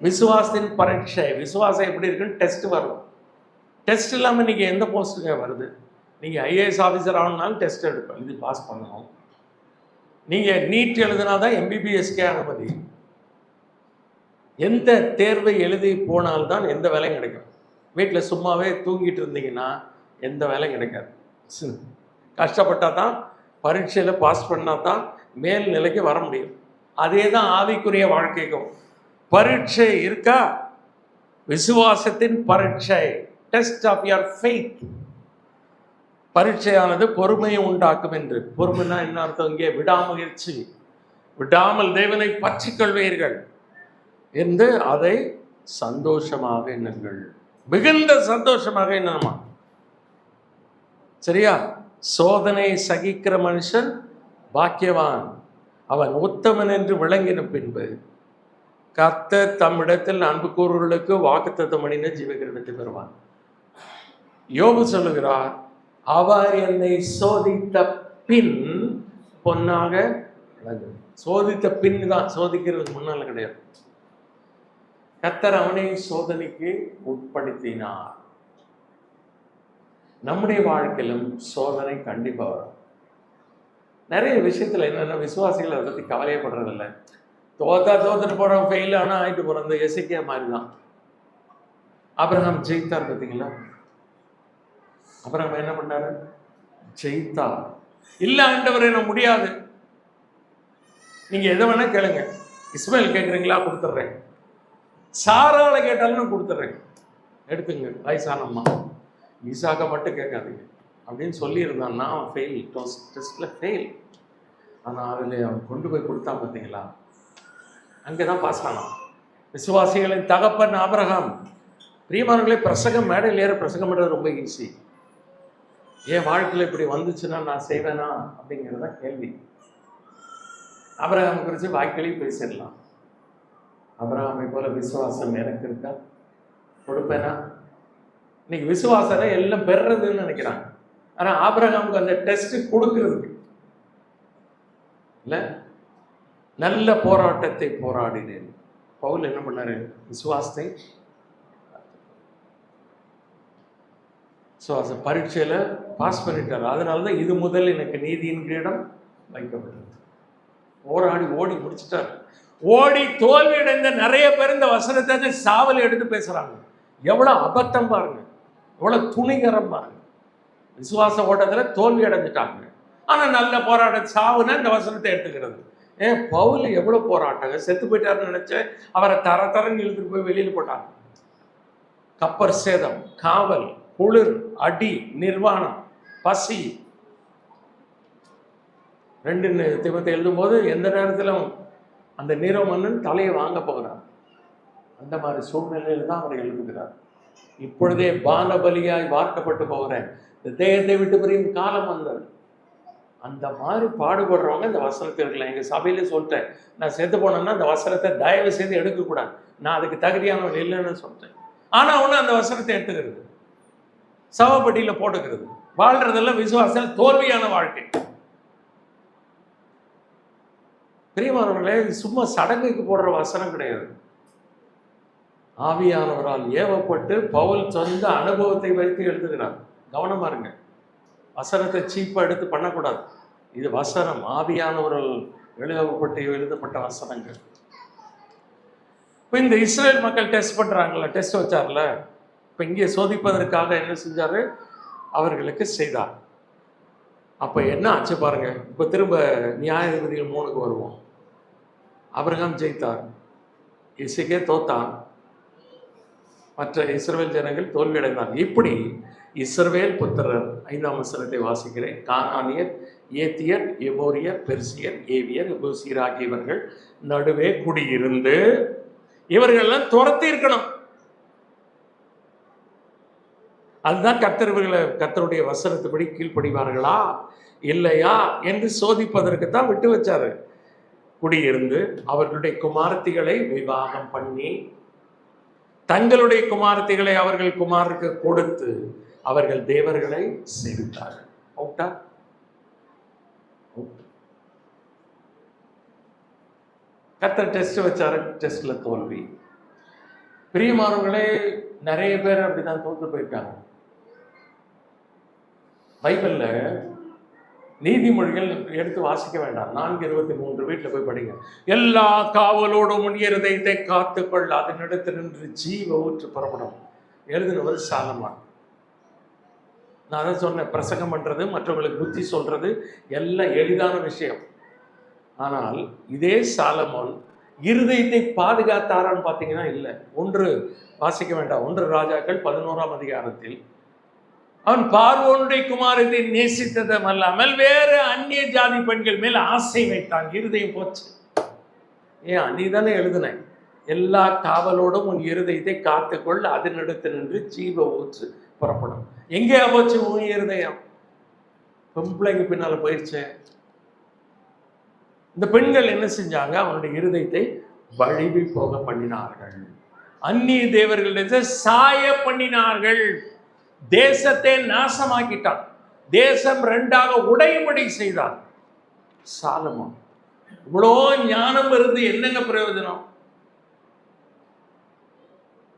விசுவாசத்தின் பரீட்சை. விசுவாசம் எப்படி இருக்குன்னு டெஸ்ட் வரும். டெஸ்ட் இல்லாமல் நீங்க எந்த போஸ்ட்டுங்க வருது? நீங்க ஐஏஎஸ் ஆஃபீஸர் ஆகணும்னாலும் டெஸ்ட் எடுப்போம், இது பாஸ் பண்ணணும். நீங்க நீட் எழுதினாதான் எம்பிபிஎஸ்கே அனுமதி. எந்த தேர்வை எழுதி போனால்தான் எந்த வேலையும் கிடைக்கும். வீட்டில் சும்மாவே தூங்கிட்டு இருந்தீங்கன்னா எந்த வேலையும் கிடைக்காது. கஷ்டப்பட்டால் தான், பரீட்சையில் பாஸ் பண்ணால் தான் மேல் நிலைக்கு வர முடியும். அதே தான் ஆவிக்குரிய வாழ்க்கைக்கும். பரீட்சை இருக்கா? விசுவாசத்தின் பரீட்சை, டெஸ்ட் ஆஃப் யுவர் ஃபெய்த். பரீட்சையானது பொறுமையை உண்டாக்கும் என்று. பொறுமைனா என்ன அர்த்தம்? இங்கே விடாமுயற்சி, விடாமல் தேவனை பற்றிக்கொள்வீர்கள் என்று அதை சந்தோஷமாக எண்ணுங்கள். மிகுந்த சந்தோஷமாக எண்ணணுமா? சரியா? சோதனை சகிக்கிற மனுஷன் பாக்கியவான், அவன் உத்தமன் என்று விளங்கின பின்பு கர்த்தர் தம்மிடத்தில் அன்பு கூறுவர்களுக்கு வாக்குத்தத்தம் பண்ணின ஜீவகிரீடத்தை பெறுவான். யோபு சொல்லுகிறார், அவர் என்னை சோதித்த பின் பொன்னாக விளங்கு. சோதித்த பின் தான், சோதிக்கிறது முன்னால கிடையாது. கர்த்தர் அவனை சோதனைக்கு உட்படுத்தினார். நம்முடைய வாழ்க்கையிலும் சோதனை கண்டிப்பா வரும். நிறைய விஷயத்துல என்னன்னா, விசுவாசிகள் அதை பத்தி கவலையப்படுறதில்லை. தோத்துட்டு போறோம், ஃபெயில் ஆனா ஆயிட்டு போறோம். இந்த எசேக்கியா மாதிரி தான். ஆபிரகாம் ஜெயித்தார் பார்த்தீங்களா? ஆபிரகாம் என்ன பண்ணாரு? ஜெயித்தார். இல்ல ஆண்டவரே என்ன முடியாது. நீங்க எதை வேணா கேளுங்க. இஸ்மாயில் கேட்குறீங்களா? கொடுத்துட்றேன். சாரால கேட்டாலும் நான் கொடுத்துட்றேன், எடுத்துங்க. வயசானம்மா. ஈசாக்க மட்டும் கேட்காதீங்க அப்படின்னு சொல்லியிருந்தான்னா அவன் ஃபெயில், டெஸ்ட்டில் ஃபெயில். ஆனால் அதில் அவன் கொண்டு போய் கொடுத்தான் பார்த்தீங்களா? அங்கே தான் பாஸ் ஆனான். விசுவாசிகளின் தகப்பன் ஆபிரகாம். பிரியமானவர்களே, பிரசங்கம் மேடையில் ஏற பிரசங்கம் பண்ணுறது ரொம்ப ஈஸி. என் வாழ்க்கையில் இப்படி வந்துச்சுன்னா நான் செய்வேனா அப்படிங்கிறத கேள்வி. ஆபிரகாம் குறித்து வாய்க்களையும் பேசிடலாம். ஆபிரகாமை போல விசுவாசம் எனக்கு இருக்கா? கொடுப்பேனா? இன்னைக்கு விசுவாசனை எல்லாம் பெறுறதுன்னு நினைக்கிறாங்க. ஆனால் ஆபிரகாமுக்கு அந்த டெஸ்ட் கொடுக்கறதுக்கு இல்லை. நல்ல போராட்டத்தை போராடினேன். பவுல் என்ன பண்ணாரு? விசுவாசத்தை விசுவாச பரீட்சையில பாஸ் பண்ணிட்டாரு. அதனாலதான் இது முதல் எனக்கு நீதியின் கிரீடம் வைக்கப்பட்டது. போராடி ஓடி முடிச்சுட்டாரு. ஓடி தோல்வி அடைந்த நிறைய பேர் இந்த வசனத்தை சாவல் எடுத்து பேசுறாங்க. எவ்வளவு அபத்தம் பாருங்க, எவ்வளவு துணிகரம் பாருங்க. விசுவாச ஓட்டத்துல தோல்வி அடைஞ்சிட்டாங்க. ஆனா நல்ல போராட்டம், சாவுனா இந்த வசனத்தை எடுத்துக்கிறது. பவுல் எவ்வளவு போராட்டாங்க, செத்து போயிட்டாருன்னு நினைச்சேன். அவரை தரன்னு இழுத்துட்டு போய் வெளியில போட்டாங்க. கப்பர் சேதம், காவல், குளிர், அடி, நிர்வாணம், பசி. 2 தீமோத்தேயு எழுதும்போது எந்த நேரத்திலும் அந்த நீரோ மன்னன் தலையை வாங்க போகிறார். அந்த மாதிரி சூழ்நிலையில் தான் அவர் எழுதுகிறார். இப்பொழுதே பானபலியாய் வார்க்கப்பட்டு போகிறேன், இந்த தேகத்தை விட்டு பிரியும் காலம் வந்தது. அந்த மாதிரி பாடுபடுறவங்க இந்த வசனத்தை இருக்கலாம். எங்கள் சபையிலே சொல்லிட்டேன், நான் செத்து போனேன்னா அந்த வசனத்தை தயவு செய்து எடுக்கக்கூடாது, நான் அதுக்கு தகுதியானவன் இல்லைன்னு சொல்லிட்டேன். ஆனால் ஒன்று அந்த வசனத்தை எடுத்துக்கிறது, சவப்பட்டியில் போட்டுக்கிறது. வாழ்றதெல்லாம் விசுவாசம் தோல்வியான வாழ்க்கை. பிரியமானவர்களே, சும்மா சடங்குக்கு போடுற வசனம் கிடையாது. ஆவியானவரால் ஏவப்பட்டு பவுல் சொந்த அனுபவத்தை வைத்து எழுதுகிறார். கவனமா இருங்க, வசனத்தை சீப்பா எடுத்து பண்ணக்கூடாது. இது வசனம், ஆவியானவரால் எழுதப்பட்டு எழுதப்பட்ட வசனங்கள். இப்போ இந்த இஸ்ரேல் மக்கள் டெஸ்ட் பண்றாங்கல்ல, டெஸ்ட் வச்சார்ல, இப்போ இங்கே சோதிப்பதற்காக என்ன செஞ்சாரு? அவர்களுக்கு செய்தார். அப்போ என்ன ஆச்சு பாருங்க. இப்போ திரும்ப நியாயாதிபதிகள் 3க்கு வருவோம். ஆபிரகாம் ஜெயித்தார், எசேக்கியா தோத்தான், மற்ற இஸ்ரவேல் ஜனங்கள் தோல்வியடைந்தாங்க. இப்படி இஸ்ரவேல் புத்திரர் 5ஆம் வசனத்தை வாசிக்கிறேன். கானானியர், ஏத்தியர், எமோரியர், பெர்சியர், ஏவியர், எபூசியர் ஆகியவர்கள் நடுவே குடியிருந்து இவர்களெல்லாம் துரத்தி இருக்கணும். அதுதான் கர்த்தருடைய வசனத்துப்படி கீழ்ப்படிவார்களா இல்லையா என்று சோதிப்பதற்கு தான் விட்டு வச்சாரு. குடியிருந்து அவர்களுடைய குமாரத்திகளை விவாகம் பண்ணி தங்களுடைய குமாரத்திகளை அவர்கள் குமாருக்கு கொடுத்து அவர்கள் தேவர்களை சேவித்தார்கள். அவுட்டா? கர்த்தர் டெஸ்ட் வச்சாரு, டெஸ்ட்ல தோல்வி. பிரியமானவர்களே, நிறைய பேர் அப்படிதான் தோற்று போயிருக்காங்க. பைபிள்ல நீதிமொழிகள் எடுத்து வாசிக்க வேண்டாம், 4:23 வீட்டில் போய் படிங்க. எல்லா காவலோடும் உன் இருதயத்தை காத்துக்கொள், அதனிடத்தில் நின்று ஜீவ ஊற்று புறப்படும். எழுதினவர் சாலமான். நான் தான் சொன்னேன், பிரசங்கம் பண்றது, மற்றவங்களுக்கு புத்தி சொல்றது எல்லாம் எளிதான விஷயம். ஆனால் இதே சாலமோன் இருதயத்தை பாதுகாத்தாரான்னு பார்த்தீங்கன்னா இல்லை. ஒன்று வாசிக்க வேண்டாம், 1 ராஜாக்கள் 11ஆம் அதிகாரத்தில் அவன் பார்வோனுடைய குமாரத்தை நேசித்ததும் அல்லாமல் வேறு அந்நிய ஜாதி பெண்கள் மேல் ஆசை வைத்தான். இருதயம் போச்சு. ஏன்? நீ தானே எழுதுன, எல்லா காவலோடும் உன் இருதயத்தை காத்துக்கொள், அதனிடத்தில் நின்று ஜீவ ஊற்று புறப்படும். எங்கேயா போச்சு உன் இருதயம்? பொம்பளைங்க பின்னால போயிடுச்சு. இந்த பெண்கள் என்ன செஞ்சாங்க? அவனுடைய இருதயத்தை வழிவி போக பண்ணினார்கள், அந்நிய தேவர்களிடத்தை சாய பண்ணினார்கள், தேசத்தை நாசமாக்கிட்டான், தேசம் 2ஆக உடையும்படி செய்தான். சாலமோன் இவ்வளோ ஞானம் இருந்து என்னங்க பிரயோஜனம்?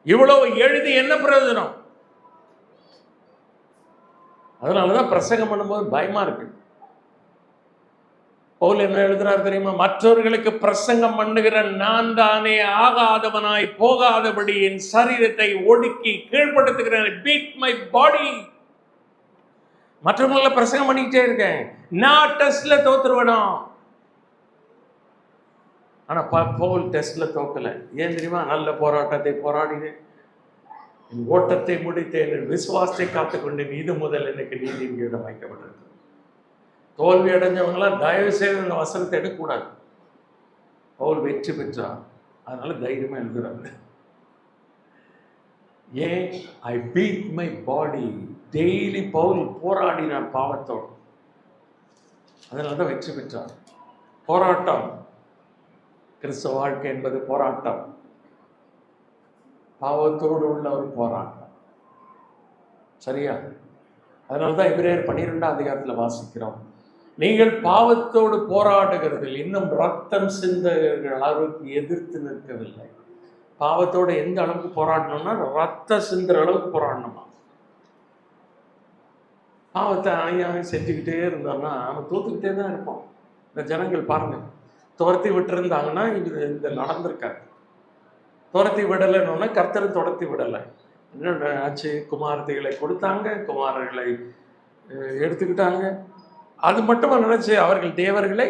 இவ்வளவு எழுதி என்ன பிரயோஜனம்? அதனாலதான் பிரசங்கம் பண்ணும்போது பயமா இருக்கு. பவுல் என்ன எழுதுறாரு தெரியுமா? மற்றவர்களுக்கு பிரசங்கம் பண்ணுகிற நான் தானே ஆகாதவனாய் போகாதபடி என் சரீரத்தை ஒடுக்கி கீழ்படுத்துகிறேன். பீட் மை பாடி. மற்றவங்களை பிரசங்கம் பண்ணிக்கிட்டே இருக்கேன், நான் டெஸ்ட்ல தோத்துருவேணும். ஆனா பவுல் டெஸ்ட்ல தோக்கல. ஏன் தெரியுமா? நல்ல போராட்டத்தை போராடினேன், என் ஓட்டத்தை முடித்தேன், என் விசுவாசத்தை காத்துக்கொண்டேன், இது முதல் எனக்கு நீதியின் இடம் வைக்கப்பட்டிருக்கு. தோல்வி அடைஞ்சவங்களாம் தயவு செய்து இந்த வசனத்தை எடுக்கக்கூடாது. பவுல் வெற்றி பெற்றார், அதனால தைரியமா எழுதுறாங்க. ஏன்? I beat my body daily. Paul போராடினார் பாவத்தோடு, அதனாலதான் வெற்றி பெற்றார். போராட்டம். கிறிஸ்தவ வாழ்க்கை என்பது போராட்டம், பாவத்தோடு உள்ள ஒரு போராட்டம். சரியா? அதனாலதான் எபிரேயர் 12ஆம் அதிகாரத்தில் வாசிக்கிறோம், நீங்கள் பாவத்தோடு போராடுகிறதில் இன்னும் ரத்தம் சிந்துகிற அளவுக்கு எதிர்த்து நிற்கவில்லை. பாவத்தோடு எந்த அளவுக்கு போராடணும்னா ரத்த சிந்துற அளவுக்கு போராடணுமா? பாவத்தை அணியாக செஞ்சுக்கிட்டே இருந்தோம்னா நம்ம தோத்துக்கிட்டே தான் இருப்போம். இந்த ஜனங்கள் பாருங்க, துரத்தி விட்டுருந்தாங்கன்னா இந்த நடந்திருக்காரு. துரத்தி விடலைன்னு கர்த்தர் துரத்தி விடலை. என்ன ஆச்சு? குமாரத்திகளை கொடுத்தாங்க, குமாரர்களை எடுத்துக்கிட்டாங்க. அது மட்டுமா நினைச்சு அவர்கள் தேவர்களை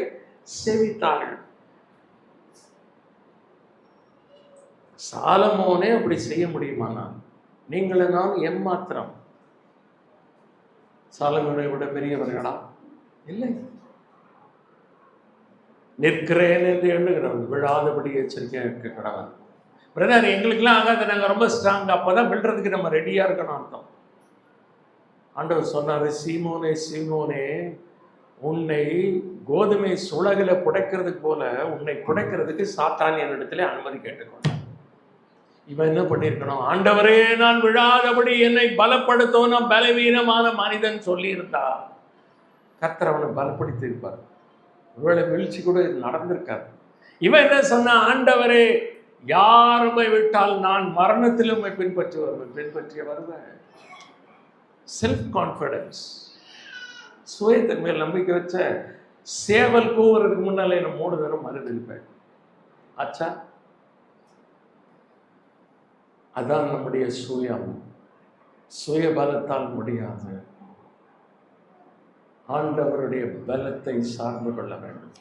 சேவித்தார்கள். சாலமோனே அப்படி செய்ய முடியுமானா நீங்கள நான் எம்மாத்திரம்? சாலமோனை விட பெரியவர்களா? இல்லை. நிற்கிறேன் என்று எண்ணுகிறவன் விழாதபடி எச்சரிக்கையா இருக்க கடவன். பிரதர், எங்களுக்கெல்லாம் ஆகாது, நாங்கள் ரொம்ப ஸ்ட்ராங். அப்போதான் விழுறதுக்கு நம்ம ரெடியாக இருக்கணும் அர்த்தம். ஆண்டவர் சொன்னார், சீமோனே சீமோனே, உன்னை கோதுமை சுளகில புடைக்கிறதுக்கு போல உன்னை புடைக்கிறதுக்கு சாத்தான் என்னிடத்துல அனுமதி கேட்டுக்கொண்டான். இவன் என்ன பண்ணியிருக்கணும்? ஆண்டவரே, நான் விழாதபடி என்னை பலப்படுத்தும், நான் பலவீனமான மனிதன் சொல்லி இருந்தா கர்த்தர் அவனை பலப்படுத்தி இருப்பார். ஒருவேளை வீழ்ச்சி கூட இது நடந்திருக்காரு. இவன் என்ன சொன்ன? ஆண்டவரே, யார் உம்மை விட்டால் நான் மரணத்திலும் உம்மை பின்பற்றி வருவேன். செல்ஃப் கான்ஃபிடன்ஸ், சுயத்தின் மேல் நம்பிக்கை வச்ச சேவல் கூவுறதுக்கு முன்னாலே என்ன 3 தரம் மறுதளிப்பேன். ஆச்சா? அதான் நம்முடைய சுயம். சுய பலத்தால் முடியாது. ஆண்டவருடைய பலத்தை சார்ந்து கொள்ள வேண்டும்.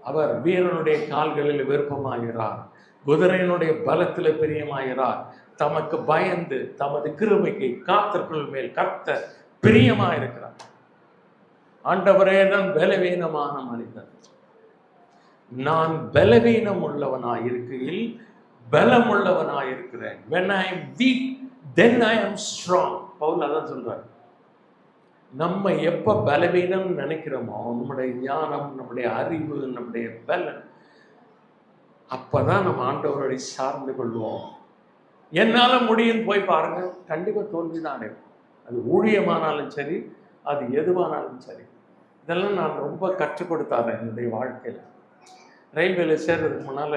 அவர் வீரனுடைய கால்களில் விருப்பமாகிறார், குதிரையினுடைய பலத்தில் பிரியமாகிறார். தமக்கு பயந்து தமது கிருபைக்கு காத்திருக்கிற மேல் கர்த்தர் பிரியமாயிருக்கிறார். ஆண்டவரே, நான் பலவீனமான மனிதன், நான் பலவீனம் உள்ளவனாயிருக்கையில் பலம் உள்ளவனாயிருக்கிறேன். when I am weak then I am strong. Pavul அதான் சொல்றார். நம்ம எப்ப பலவீனம் நினைக்கிறோமோ, நம்முடைய ஞானம், நம்முடைய அறிவு, நம்முடைய பலம் அப்பதான் நம்ம ஆண்டவரை சார்ந்து கொள்வோம். என்னால முடியும் போய் பாருங்க, கண்டிப்பா தோல்விதான் அடையும். அது ஊழியமானாலும் சரி, அது எதுவானாலும் சரி. இதெல்லாம் நான் ரொம்ப கற்றுக் கொடுத்தாரு என்னுடைய வாழ்க்கையில. ரயில்வேல சேர்றதுக்கு முன்னால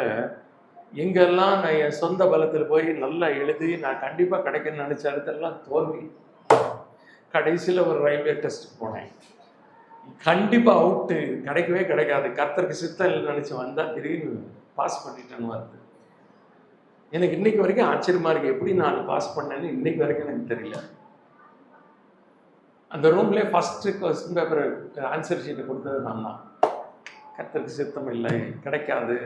எங்கெல்லாம் நான் என் சொந்த பலத்தில் போய் நல்லா எழுதி நான் கண்டிப்பா கிடைக்கும்னு நினைச்ச இடத்தெல்லாம் தோல்வி. கடைசியில ஒரு ரயில்வே டெஸ்ட் போனேன். கண்டிப்பா அவுட்டு, கிடைக்கவே கிடைக்காது. கர்த்தருக்கு சித்தம் நினைச்சு வந்தா திடீர்னு பாஸ் பண்ணிட்டேன்னு வருது. எனக்கு இன்னைக்கு வரைக்கும் ஆச்சரியமா இருக்கு, எப்படி நான் பாஸ் பண்ணேன்னு இன்னைக்கு வரைக்கும் எனக்கு தெரியல. அந்த ரூம்லேயே ஃபர்ஸ்ட் கொஸ்டின் பேப்பர் ஆன்சர் ஷீட்டை கொடுத்தது நான் தான். கர்த்தருக்கு சித்தம் இல்லை, கிடைக்காது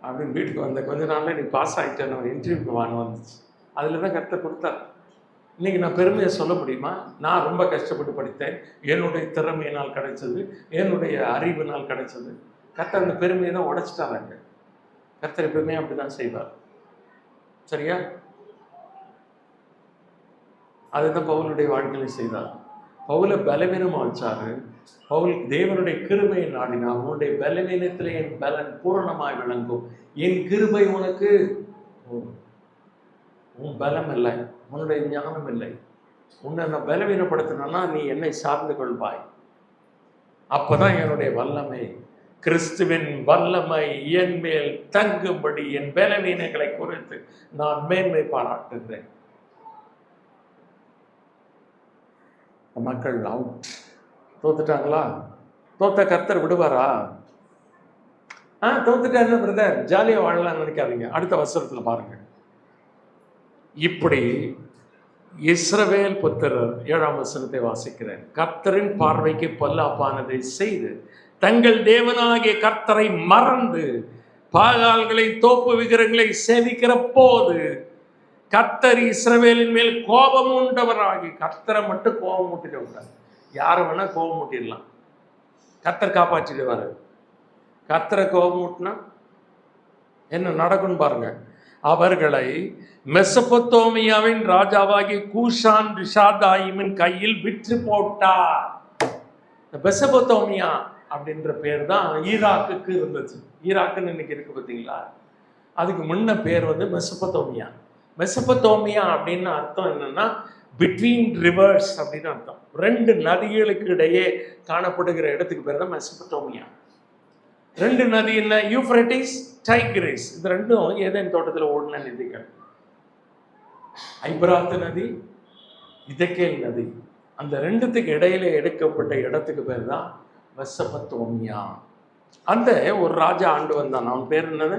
அப்படின்னு வீட்டுக்கு வந்த கொஞ்ச நாள்ல நீ பாஸ் ஆகிட்டேன்னு ஒரு இன்டர்வியூக்கு வாங்க வந்துச்சு. அதில் தான் கர்த்தர் கொடுத்தார். இன்னைக்கு நான் பெருமையை சொல்ல முடியுமா? நான் ரொம்ப கஷ்டப்பட்டு படித்தேன், என்னுடைய திறமையினால் கிடைச்சது, என்னுடைய அறிவினால் கிடைச்சது. கர்த்தர் அந்த பெருமையை தான் உடைச்சிட்டாங்க. கர்த்தர் எப்பவுமே அப்படிதான் செய்வார். சரியா? அதுதான் பவுலுடைய வாழ்க்கையில செய்தார். பவுலை பலவீனமா வச்சாரு. பவுல் தேவனுடைய கிருபையை நாடினார். உன்னுடைய பலவீனத்திலே என் பலன் பூரணமாய் விளங்கும். என் கிருபை உனக்கு உன் பலம் இல்லை, உன்னுடைய ஞானம் இல்லை. உன்னை நான் பலவீனப்படுத்தினா நீ என்னை சார்ந்து கொள்வாய். அப்பதான் என்னுடைய வல்லமை, கிறிஸ்துவின் வல்லமை என் மேல் தங்கும்படி என் பலவீனங்களை குறித்து நான் மேன்மை பாராட்டுகிறேன். மக்கள் அவுட், தோத்துட்டாங்களா? தோத்த கர்த்தர் விடுவாரா? தோத்துட்டா என்ன பிரதர், ஜாலியா வாழலாம் நினைக்காதீங்க. அடுத்த வசனத்துல பாருங்க. இப்படி இஸ்ரவேல் புத்திரர் 7ஆம் வசனத்தை வாசிக்கிறேன். கர்த்தரின் பார்வைக்கு பொல்லாப்பானதை செய்து தங்கள் தேவனாகிய கர்த்தரை மறந்து பாகால்களை தோப்பு விக்கிரங்களை சேவிக்கிற போது கர்த்தர் இஸ்ரவேலின் மேல் கோபம் உண்டவராகி, கர்த்தரை மட்டும் கோபம் மூட்டிட்டு விட்டார். யாரை வேணா கோபம் மூட்டிடலாம், கர்த்தர் காப்பாற்றிடுவாரு. கர்த்தரை கோபம் மூட்டினா என்ன நடக்கும்னு பாருங்க. அவர்களை மெசொப்பொத்தேமியாவின் ராஜாவாகி கூஷான் ரிஷாதாயிமின் கையில் விற்று போட்டார். மெசொப்பொத்தேமியா அப்படின்ற பேர் தான் ஈராக்குக்கு இருந்துச்சு. ஈராக்குன்னு இன்னைக்கு இருக்கு பார்த்தீங்களா? அதுக்கு முன்ன பேர் வந்து மெசொப்பொத்தேமியா. மெசொப்பொத்தேமியா அப்படின்னு அர்த்தம் என்னன்னா பிட்வீன் ரிவர்ஸ் அப்படின்னு அர்த்தம். 2 நதிகளுக்கு இடையே காணப்படுகிற இடத்துக்கு பேர் தான் மெசொப்பொத்தேமியா. 2 நதி என்ன? Euphrates, Tigris. இது 2ம் ஏதேன் தோட்டத்தில் ஓடின நதிகள். ஐபிராத்து நதி, இதக்கேல் நதி. அந்த 2த்துக்கு இடையில எடுக்கப்பட்ட இடத்துக்கு பேர் தான் மெசொப்பொத்தேமியா. அந்த ஒரு ராஜா ஆண்டு வந்தான். அவன் பேர் என்னது?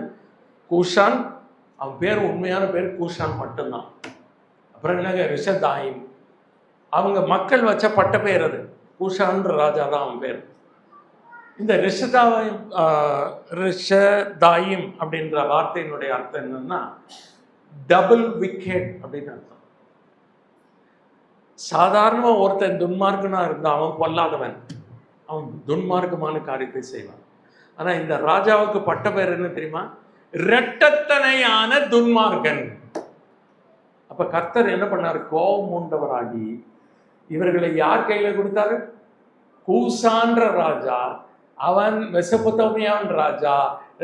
கூஷான். அவன் பேர் உண்மையான பேர் கூஷான் மட்டும்தான். அப்புறம் என்னங்க, ரிஷதாயிம். அவங்க மக்கள் வச்ச பட்ட பேர் அது. கூஷான்ற ராஜா தான் அவன் பேர். இந்த ரிஷதாயிம் அப்படின்ற வார்த்தையினுடைய அர்த்தம் என்னன்னா டபுள் விக்கெட் அப்படின்னு அர்த்தம். சாதாரணமா ஒருத்தன் துன்மார்க்கனா இருந்தா அவன் பொல்லாதவன், அவன் துன்மார்க்கமான காரியத்தை செய்வான். ஆனா இந்த ராஜாவுக்கு பட்ட பேர் என்ன தெரியுமா? இரட்டத்தனையான துன்மார்க்கன். அப்ப கர்த்தர் என்ன பண்ணாரு? கோபம் உண்டவராகி இவர்களை யார் கையில கொடுத்தாரு? கூசான்ற ராஜா, அவன் மெசொப்பொத்தேமியாவின் ராஜா,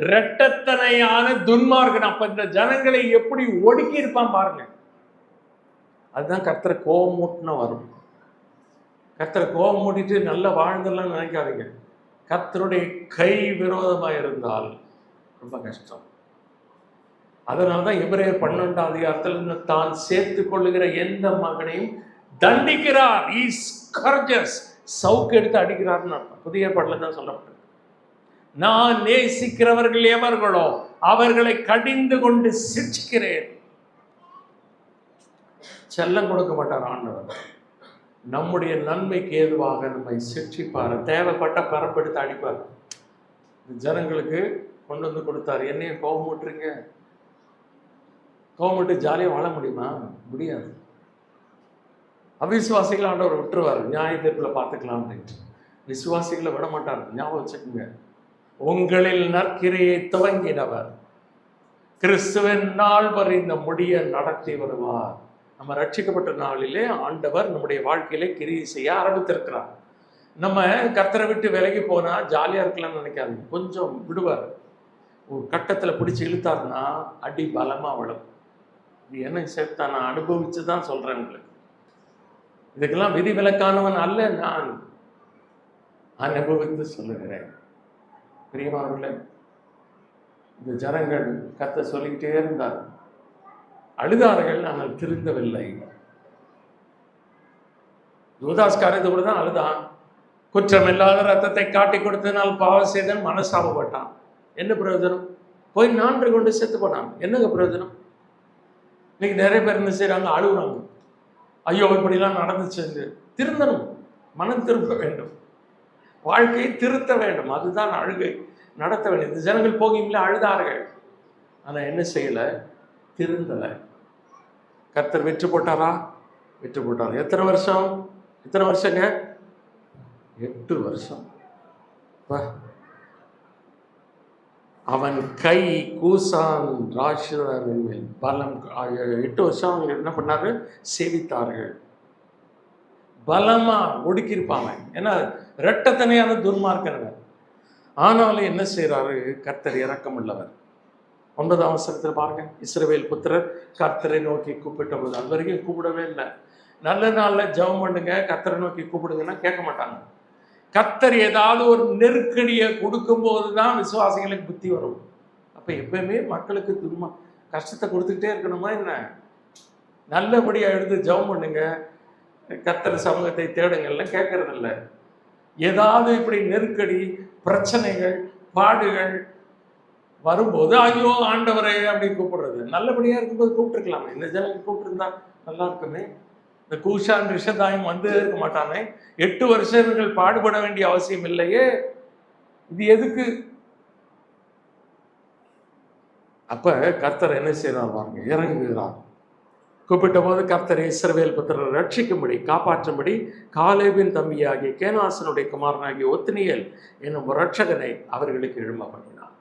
இரட்டத்தனையான துன்மார்க்கன். அப்ப இந்த ஜனங்களை எப்படி ஒடுக்கி இருப்பான் பாருங்க. அதுதான் கர்த்தர் கோபம் மூட்டினா வரும். கர்த்தர் கோபம் மூட்டிட்டு நல்லா வாழ்ந்துடலாம் நினைக்காதீங்க. கர்த்தருடைய கை விரோதமாக இருந்தால் ரொம்ப கஷ்டம். அதனால்தான் எபிரேயர் 12ஆம் அதிகாரத்தில் தான் சேர்த்து கொள்ளுகிற எந்த மகனையும் தண்டிக்கிறார். சவுக்கு எடுத்து அடிக்கிறார்னு அர்த்தம். புதிய ஏற்பாட்டில் தான் சொல்லப்பட்டது. நான் நேசிக்கிறவர்கள் எவர்களோ அவர்களை கடிந்து கொண்டு சிட்சிக்கிறேன். செல்லம் கொடுக்க மாட்டார் ஆண்டவர். நம்முடைய நன்மைக்கு ஏதுவாக நம்மை சிட்சிப்பார். தேவைப்பட்ட பரப்படுத்த அடிப்பார். ஜனங்களுக்கு கொண்டு வந்து கொடுத்தாரு. என்னையும் கோபம் விட்டுறீங்க, கோபம் விட்டு ஜாலியாக வாழ முடியுமா? முடியாது. அவிசுவாசிகளை ஆண்டவர் விட்டுருவார். நியாய தீர்ப்பில் பார்த்துக்கலாம் அப்படின்ட்டு. விசுவாசிகளை விட மாட்டார். ஞாபகம் வச்சுக்கோங்க. உங்களில் நற்கிரையை துவங்கினவர் கிறிஸ்துவின் நாள் வரை இந்த முடிய நடத்தி வருவார். நம்ம ரட்சிக்கப்பட்ட நாளிலே ஆண்டவர் நம்முடைய வாழ்க்கையிலே கிரியை செய்ய ஆரம்பித்திருக்கிறார். நம்ம கர்த்தரை விட்டு விலகி போனா ஜாலியா இருக்கலாம்னு நினைக்காதீங்க. கொஞ்சம் விடுவார். ஒரு கட்டத்தில் பிடிச்சி இழுத்தாருன்னா அடி பலமாக விழும். இது என்ன சேர்த்தா நான் அனுபவிச்சு தான் சொல்கிறேன் உங்களுக்கு. இதுக்கெல்லாம் விதிவிலக்கானவன் அல்ல, நான் அனுபவித்து சொல்லுகிறேன். பிரியமானவர்களே, இந்த ஜனங்கள் கர்த்தர் சொல்லிக்கிட்டே இருந்தார். அழுதார்கள், ஆனால் திருந்தவில்லை. யூதாஸ் காரியத்தை கூட தான் அழுதான். குற்றமில்லாத ரத்தத்தை காட்டி கொடுத்ததுனால் பாவம் செய்தன் மனசாபப்பட்டான். என்ன பிரயோஜனம்? போய் நான்று கொண்டு செத்து போனான். என்னங்க பிரயோஜனம்? இன்னைக்கு நிறைய பேர் என்ன செய்யறாங்க? அழுகுறாங்க. ஐயோ இப்படிலாம் நடந்துச்சு. திருந்தணும், மனம் திரும்ப வேண்டும், வாழ்க்கையை திருத்த வேண்டும். அதுதான் அழுகை நடத்த வேண்டும். இந்த ஜனங்கள் போகியும்ல அழுதார்கள், ஆனால் என்ன செய்யலை? திருந்தலை. கர்த்தர் வெற்றி போட்டாரா? வெற்றி போட்டார். எத்தனை வருஷம்? எத்தனை வருஷங்க? 8 வருஷம். அவன் கை கூசான் ராட்சதனின் மேல் பலம். 8 வருஷம் அவங்க என்ன பண்ணாரு? சேவித்தார்கள். பலமா ஒடுக்கியிருப்பாங்க. ஏன்னா இரட்டத்தனையான துன்மார்க்கர்கள். ஆனாலும் என்ன செய்யறாரு? கர்த்தர் இரக்கம் உள்ளவர். 9ஆம் வசனத்தில் பாருங்க, இஸ்ரவேல் புத்திரர் கர்த்தரை நோக்கி கூப்பிட்ட போது, அது வரைக்கும் கூப்பிடவே இல்லை. நல்ல நாளில் ஜெபம் பண்ணுங்க, கர்த்தரை நோக்கி கூப்பிடுங்கன்னா கேட்க மாட்டாங்க. கர்த்தர் ஏதாவது ஒரு நெருக்கடியை கொடுக்கும்போது தான் விசுவாசிகளுக்கு புத்தி வரும். அப்போ எப்பயுமே மக்களுக்கு கஷ்டத்தை கொடுத்துக்கிட்டே இருக்கணுமா என்ன? நல்லபடியாக எடுத்து ஜெபம் பண்ணுங்க, கர்த்தர் சமூகத்தை தேடுங்கள்லாம் கேட்கறதில்ல. ஏதாவது இப்படி நெருக்கடி, பிரச்சனைகள், பாடுகள் வரும்போது ஐயோ ஆண்டவரே அப்படி கூப்பிடுறது. நல்லபடியாக இருக்கும்போது கூப்பிட்டுருக்கலாமே. இந்த ஜனங்கள் கூப்பிட்டுருந்தா நல்லா இருக்குமே. இந்த கூஷான் ரிஷதாயும் வந்து இருக்க மாட்டானே. 8 வருஷங்கள் பாடுபட வேண்டிய அவசியம் இல்லையே. இது எதுக்கு? அப்ப கர்த்தர் என்ன செய்யறார் பாருங்க, இறங்குகிறார். கூப்பிட்ட போது கர்த்தர் இஸ்ரவேல் புத்திரரை ரட்சிக்கும்படி, காப்பாற்றும்படி காலேபின் தம்பியாகிய கேனாசனுடைய குமாரனாகிய ஒத்னியேல் என்னும் ரட்சகனை அவர்களுக்கு எழும்ப பண்ணினார்.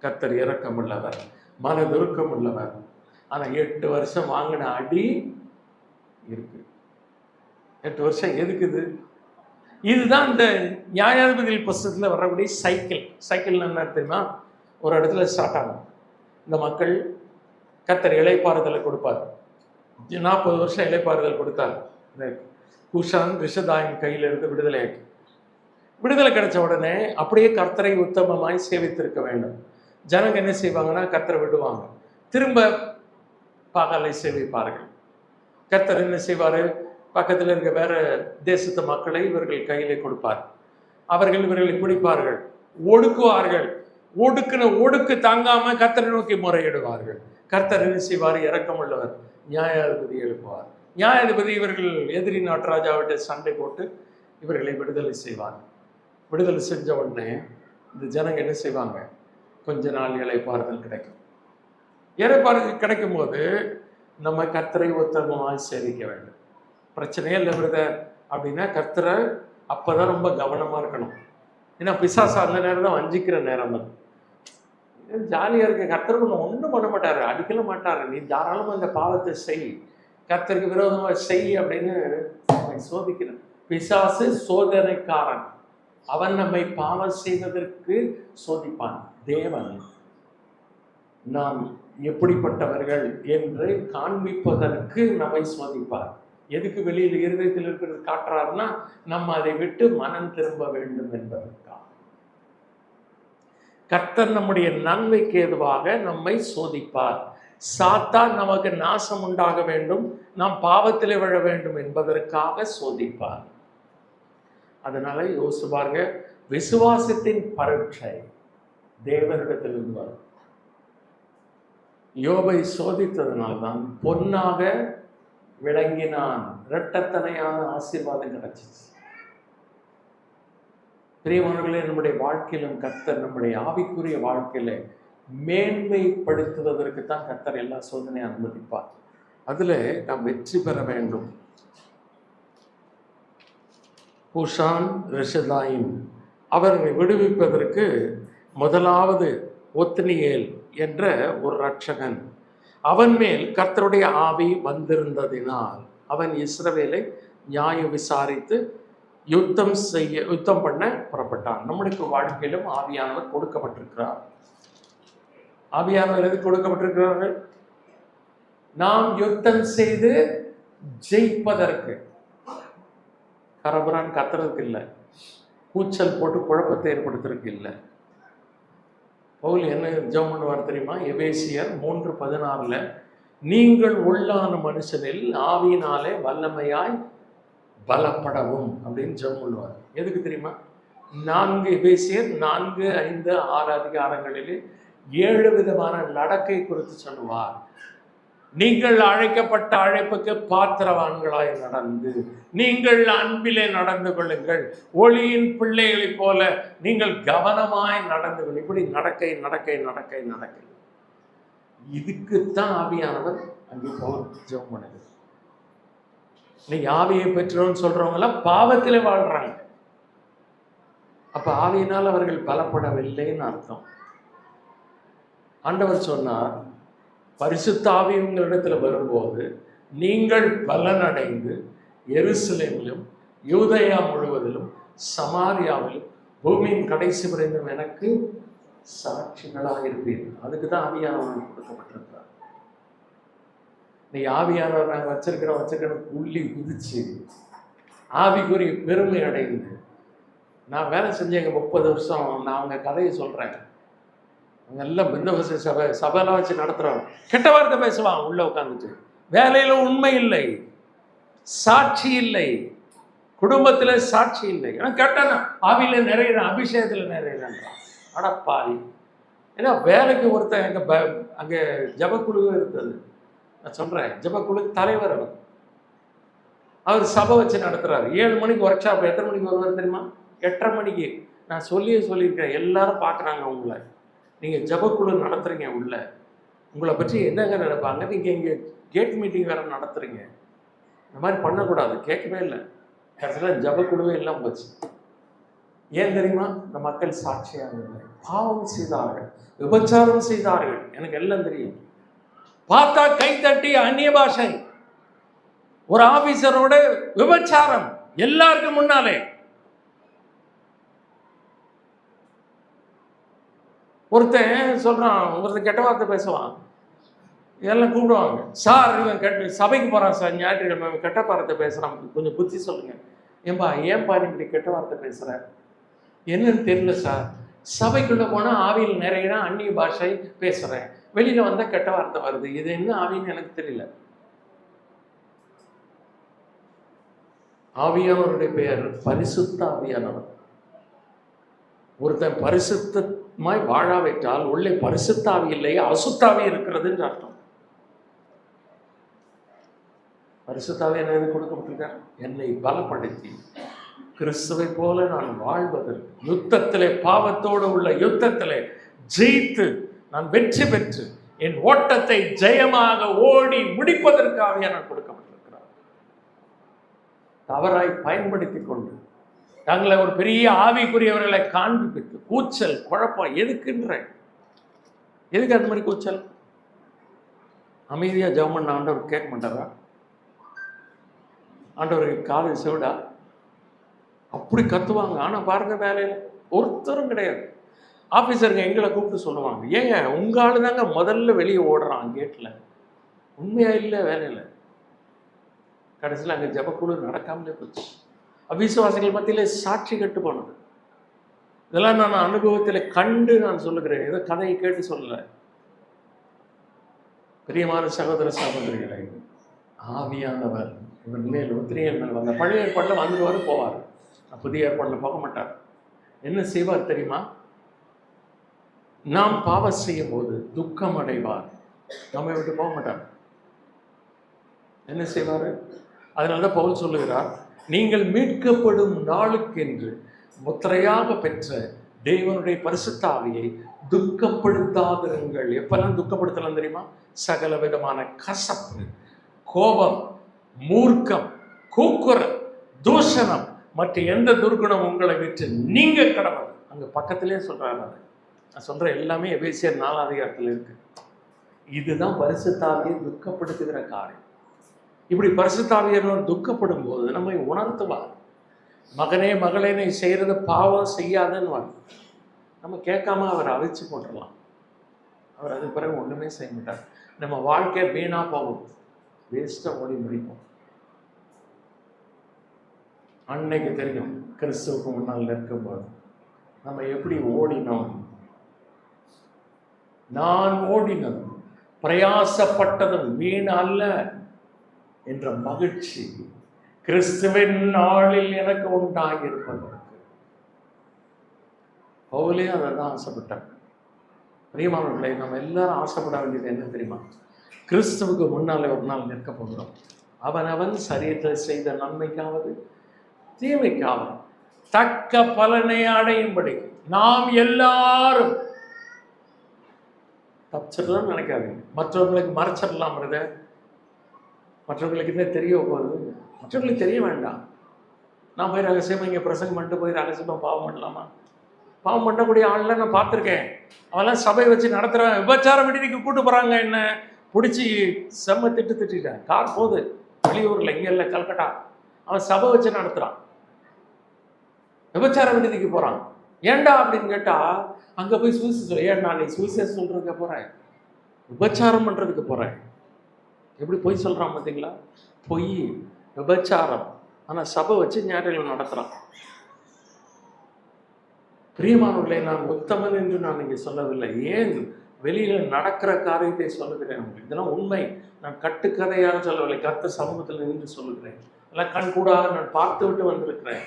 கர்த்தர் இரக்கம் உள்ளவர், மனதுருக்கம் உள்ளவர். ஆனா 8 வருஷம் வாங்கின அடி இருக்கு. 8 வருஷம் எதுக்குது? இதுதான் இந்த நியாயாதிபதிகள் புஸ்தகத்தில் வரக்கூடிய சைக்கிள் என்ன தெரியுமா? ஒரு இடத்துல ஸ்டார்ட் ஆகும். இந்த மக்கள் கர்த்தர் இளைப்பாறுதலை கொடுப்பார். 40 வருஷம் இளைப்பாறுதல் கொடுத்தார். இந்த கூஷான் ரிஷதாயின் கையிலிருந்து விடுதலை கிடைச்ச உடனே அப்படியே கர்த்தரை உத்தமமாய் சேவித்திருக்க வேண்டும். ஜனங்க என்ன செய்வாங்கன்னா கர்த்தரை விடுவாங்க, திரும்ப பாகாலை சேவிப்பார்கள். கர்த்தர் என்ன செய்வார்? பக்கத்தில் இருக்க வேற தேசத்து மக்களை இவர்கள் கையிலே கொடுப்பார். அவர்கள் இவர்களை பிடிப்பார்கள், ஒடுக்குவார்கள். ஒடுக்கு தாங்காம கர்த்தரை நோக்கி முறையிடுவார்கள். கர்த்தர் என்ன செய்வார்? இரக்கம் உள்ளவர், நியாயாதிபதி எழுப்புவார். நியாயாதிபதி இவர்கள் எதிரி நாட்டு ராஜாவிட்ட சண்டை போட்டு இவர்களை விடுதலை செய்வார். விடுதலை செஞ்ச உடனே இந்த ஜனங்க என்ன செய்வாங்க? கொஞ்ச நாள் இளைப்பாறுதல் கிடைக்கும். இளைப்பாறுதல் கிடைக்கும் போது நம்ம கர்த்தரை உத்தமமாக சேவிக்க வேண்டும். பிரச்சனையே இல்லை பிரதர் அப்படின்னா கர்த்தரை அப்போதான் ரொம்ப கவனமாக இருக்கணும். ஏன்னா பிசாசு அந்த நேரம் தான் வஞ்சிக்கிற நேரம். அது ஜாலியாக இருக்க. கர்த்தருக்கு ஒன்றும் பண்ண மாட்டார், அடிக்கல மாட்டார். நீ தாராளமாக அந்த பாவத்தை செய், கர்த்தருக்கு விரோதமாக செய் அப்படின்னு சோதிக்கிறேன். பிசாசு சோதனைக்காரன். அவன் நம்மை பாவம் செய்வதற்கு சோதிப்பான். தேவன் நாம் எப்படிப்பட்டவர்கள் என்று காண்பிப்பதற்கு நம்மை சோதிப்பார். எதுக்கு? வெளியில் இருதயத்தில் இருக்கிறது காட்டுறாருன்னா நம்ம அதை விட்டு மனம் திரும்ப வேண்டும் என்பதற்காக. கர்த்தர் நம்முடைய நன்மைக்கு ஏதுவாக நம்மை சோதிப்பார். சாத்தான் நமக்கு நாசம் உண்டாக வேண்டும், நாம் பாவத்திலே விழ வேண்டும் என்பதற்காக சோதிப்பார். அதனால யோசிச்சு பாருங்க, விசுவாசத்தின் பரீட்சை தேவனிடத்திலிருந்து வரும். யோபை சோதித்ததுனால்தான் பொன்னாக விளங்கினான். இரட்டத்தனையான ஆசீர்வாதம் கிடைச்சிச்சு. பிரியமானவர்களே, நம்முடைய வாழ்க்கையிலும் கர்த்தர் நம்முடைய ஆவிக்குரிய வாழ்க்கையில மேன்மைப்படுத்துவதற்கு தான் கர்த்தர் எல்லா சோதனையும் அனுமதிப்பார். அதுல நாம் வெற்றி பெற வேண்டும். கூஷான் ரிஷதாயின் அவர்களை விடுவிப்பதற்கு முதலாவது ஒத்னியேல் என்ற ஒரு ரட்சகன், அவன் மேல் கர்த்தருடைய ஆவி வந்திருந்ததினால் அவன் இஸ்ரவேலை நியாயம் விசாரித்து யுத்தம் பண்ண புறப்பட்டான். நம்முடைய வாழ்க்கையிலும் ஆவியானவர் கொடுக்கப்பட்டிருக்கிறார். ஆவியானவர் எது கொடுக்கப்பட்டிருக்கிறார்கள்? நாம் யுத்தம் செய்து ஜெயிப்பதற்கு. கரபுரான் கத்துறதுக்கு இல்லை, கூச்சல் போட்டு குழப்பத்தை ஏற்படுத்துறதுக்கு இல்லை. பவுல் என்ன ஜெபம் பண்ணுவார் தெரியுமா? எபேசியர் 3:16 நீங்கள் உள்ளான மனுஷனில் ஆவியினாலே வல்லமையாய் பலப்படவும் அப்படின்னு ஜெபம் பண்ணுவார். எதுக்கு தெரியுமா? 4 எபேசியர் 4, 5, 6 அதிகாரங்களிலே 7 விதமான நடக்கை குறித்து சொல்லுவார். நீங்கள் அழைக்கப்பட்ட அழைப்புக்கு பாத்திரவான்களாய் நடந்து நீங்கள் அன்பிலே நடந்து கொள்ளுங்கள், ஒளியின் பிள்ளைகளைப் போல நீங்கள் கவனமாய் நடந்து கொள்ளுங்கள். இப்படி நடக்கை நடக்கை நடக்கை நடக்கை. இதுக்குத்தான் ஆவியானவர் அங்கே பவுல் ஜெபம் பண்ணுது. இன்னைக்கு ஆவியை பெற்றோன்னு சொல்றவங்க எல்லாம் பாவத்திலே வாழ்றாங்க. அப்ப ஆவியினால் அவர்கள் பலப்படவில்லைன்னு அர்த்தம். ஆண்டவர் சொன்னார், பரிசுத்த ஆவி உங்களிடத்துல வரும்போது நீங்கள் பலனடைந்து எருசலேமிலும் யூதேயா முழுவதிலும் சமாரியாவிலும் பூமியின் கடைசி வரைக்கும் எனக்கு சாட்சிகளாக இருப்பீர்கள். அதுக்கு தான் ஆவியானவர் கொடுக்கப்பட்டிருக்கிறார். நீ ஆவியானவர் நாங்கள் வச்சிருக்கிற புள்ளி குதிச்சு ஆவிக்குரிய பெருமை அடைந்து, நான் வேலை செஞ்சேங்க 30 வருஷம். நான் அவங்க கதையை சொல்றேன். அவங்க எல்லாம் பிந்தவச சபையெல்லாம் வச்சு நடத்துறவங்க கெட்ட வார்த்தை பேசுவான் உள்ள உட்காந்துட்டு. வேலையில உண்மை இல்லை, சாட்சி இல்லை, குடும்பத்துல சாட்சி இல்லை. ஏன்னா கேட்டானா ஆவியில நிறையிறான், அபிஷேகத்துல நிறையிறான். அடப்பாவி. ஏன்னா வேலைக்கு ஒருத்தன் அங்கே ஜபக்குழுவே இருந்தது. நான் சொல்றேன், ஜபக்குழு தலைவர் அவர் சபை வச்சு நடத்துறாரு. 7 மணிக்கு ஒர்க் ஷாப். எத்தனை மணிக்கு வருவார் தெரியுமா? 8:30 மணிக்கு. நான் சொல்லியிருக்கேன், எல்லாரும் பார்க்குறாங்க உங்களை. நீங்கள் ஜபக்குழு நடத்துறீங்க உள்ள, உங்களை பற்றி என்னங்க நினைப்பாங்க? நீங்கள் இங்கே கேட் மீட்டிங் வேற நடத்துறீங்க. இந்த மாதிரி பண்ணக்கூடாது. கேட்கவே இல்லை. கடைசியில் ஜபக்குழுவே எல்லாம் போச்சு. ஏன் தெரியுமா? இந்த மக்கள் சாட்சியாக இல்லை. பாவம் செய்தார்கள், விபச்சாரம் செய்தார்கள். எனக்கு எல்லாம் தெரியும். பார்த்தா கை தட்டி அந்நிய பாஷை. ஒரு ஆபீசரோட விபச்சாரம் எல்லாருக்கும் முன்னாலே. ஒருத்தன் சொல்றான், ஒருத்தன் கெட்ட வார்த்தை பேசுவான். இதெல்லாம் கூப்பிடுவாங்க. சார் இவன் சபைக்கு போறான் சார், ஞாயிற்றுக்கிழமை கெட்ட வார்த்தை பேசுறான், கொஞ்சம் புத்தி சொல்லுங்க. ஏன்பா நீ இப்படி கெட்ட வார்த்தை பேசுற? என்னன்னு தெரியல சார். சபைக்குள்ள போனா ஆவியில் நிறைய அந்நிய பாஷை பேசுறேன், வெளியில வந்தா கெட்ட வார்த்தை வருது. இது என்ன ஆவின்னு எனக்கு தெரியல. ஆவியானவருடைய பெயர் பரிசுத்த ஆவியானவர். ஒருத்தன் பரிசுத்தமாய் வாழாவிட்டால் உள்ளே பரிசுத்தாவி இல்லை, அசுத்தாவி இருக்கிறதுன்னு அர்த்தம். பரிசுத்தாவி என்ன கொடுக்கப்பட்டிருக்கார்? என்னை பலப்படுத்தி கிறிஸ்துவை போல நான் வாழ்வதற்கு, யுத்தத்திலே பாவத்தோடு உள்ள யுத்தத்திலே ஜெயித்து நான் வெற்றி பெற்று என் ஓட்டத்தை ஜெயமாக ஓடி முடிப்பதற்காக நான் கொடுக்கப்பட்டிருக்கிறார். தவறாய் பயன்படுத்தி கொண்டு தங்களை ஒரு பெரிய ஆவிக்குரியவர்களை காண்பித்து கூச்சல் குழப்பம் எதுக்குன்ற, எதுக்கு அந்த மாதிரி கூச்சல்? அமைதியா ஜெபம் பண்ண ஆண்டவர் கேட்க மாட்டாரா? ஆண்டவருக்கு காது செவிடா? அப்படி கத்துவாங்க. ஆனா பாருங்க, வேலையில ஒருத்தரும் கிடையாது. ஆபீசருங்க எங்களை கூப்பிட்டு சொல்லுவாங்க, ஏங்க உங்க ஆளு தாங்க முதல்ல வெளியே ஓடுறான் கேட்ல. உண்மையா இல்லை வேலையில. கடைசியில் அங்கே ஜபக்குழு நடக்காமலே போச்சு. அவிசுவாசிகள் மத்தியிலே சாட்சி கட்டு போனது. இதெல்லாம் நான் அனுபவத்தில் கண்டு நான் சொல்லுகிறேன், ஏதோ கதையை கேட்டு சொல்லல. பிரியமான சகோதர சகோதரிகளை, ஆவியானவர் இவன் மேல் உத்திரியன் மேல் வந்த பழைய ஏற்பாட்டில் வந்துடுவார் போவார், புதிய ஏற்பாட்டில் போக மாட்டார். என்ன செய்வார் தெரியுமா? நாம் பாவம் செய்யும் போது துக்கம் அடைவார், நம்மை விட்டு போக மாட்டார். என்ன செய்வார்? அதனாலதான் பவுல் சொல்லுகிறார், நீங்கள் மீட்கப்படும் நாளுக்கென்று முத்திரையாக பெற்ற தேவனுடைய பரிசுத்த ஆவியை துக்கப்படுத்தாதிருங்கள். எப்பெல்லாம் துக்கப்படுத்தலாம் தெரியுமா? சகல விதமான கசப்பு, கோபம், மூர்க்கம், கூக்குரல், தூஷணம், மற்ற எந்த துர்குணம் உங்களை விட்டு நீங்க கடவுள். அங்க பக்கத்திலே சொல்றாரு. அதை நான் சொல்ற எல்லாமே எபேசியர் 4 அதிகாரத்தில் இருக்கு. இதுதான் பரிசுத்தாவியை துக்கப்படுத்துகிற காரியம். இப்படி பரிசுத்தாவியர் துக்கப்படும் போது நம்மை உணர்த்துவார். மகனே மகளே நீ செய்கிறது பாவம் செய்யாதன்னு நம்ம கேட்காம அவரை அவிச்சு போட்டுடலாம். அவர் அதுக்கு பிறகு ஒன்றுமே செய்ய மாட்டார். நம்ம வாழ்க்கை வீணாக போகும், வேஸ்ட்டாக ஓடி முடிப்போம். அன்னைக்கு தெரியும் கிறிஸ்துவுக்கு முன்னால் நிற்கும்போது நம்ம எப்படி ஓடினோம். நான் ஓடினதும் பிரயாசப்பட்டதும் வீண் அல்ல என்ற மகிழ்ச்சி கிறிஸ்துவின் நாளில் எனக்கு உண்டாகியிருப்பதற்கு. பவுலே அதை தான் ஆசைப்பட்டார். பிரியமானவர்களை, நம்ம எல்லாரும் ஆசைப்பட வேண்டியது என்ன தெரியுமா? கிறிஸ்துவுக்கு முன்னாலே ஒரு நாள் நிற்க போகிறோம். அவனவன் சரீரத்தில் செய்த நன்மைக்காவது தீமைக்காவது தக்க பலனை அடையும்படி நாம் எல்லாரும் தப்பிச்சிடலாம் நினைக்காதீங்க. மற்றவர்களுக்கு மறைச்சிடலாம், மற்றவர்களுக்கு தான் தெரிய போகுது. மற்றவர்களுக்கு தெரிய வேண்டாம். நான் போய் ரகசியமாக இங்கே பிரசங்கம் பண்ணிட்டு போய் ரகசியமாக பாவம் பண்ணலாமா? பாவம் பண்ணக்கூடிய ஆள்லாம் நான் பார்த்துருக்கேன். அவெல்லாம் சபை வச்சு நடத்துகிறேன். விபச்சார விடுதிக்கு கூட்டு போகிறாங்க, என்ன பிடிச்சி செம்ம திட்டிட்டேன். கார் போகுது வெளியூரில், இங்கே இல்லை கல்கட்டா. அவன் சபை வச்சு நடத்துகிறான், விபச்சார விடுதிக்கு போகிறான். ஏண்டா அப்படின்னு கேட்டால் அங்கே போய் சொல்ல. ஏன் நான் நீ சுவிசேஷம் சொல்கிறதுக்கு போகிறேன், விபச்சாரம் பண்ணுறதுக்கு போகிறேன். எப்படி பொய் சொல்கிறான் பார்த்தீங்களா? பொய், விபச்சாரம். ஆனால் சபை வச்சு ஞாயிற்றுக்கிழமை நடத்துகிறான். பிரியமானவர்களை, நான் உத்தமன் என்று நான் இங்கே சொல்லவில்லை. ஏன் வெளியில் நடக்கிற காரியத்தை சொல்லுகிறேன். இதெல்லாம் உண்மை. நான் கட்டுக்கதையாக சொல்லவில்லை, கர்த்தர் சமூகத்தில் நின்று சொல்லுகிறேன். எல்லாம் கண்கூடாக நான் பார்த்து விட்டு வந்திருக்கிறேன்.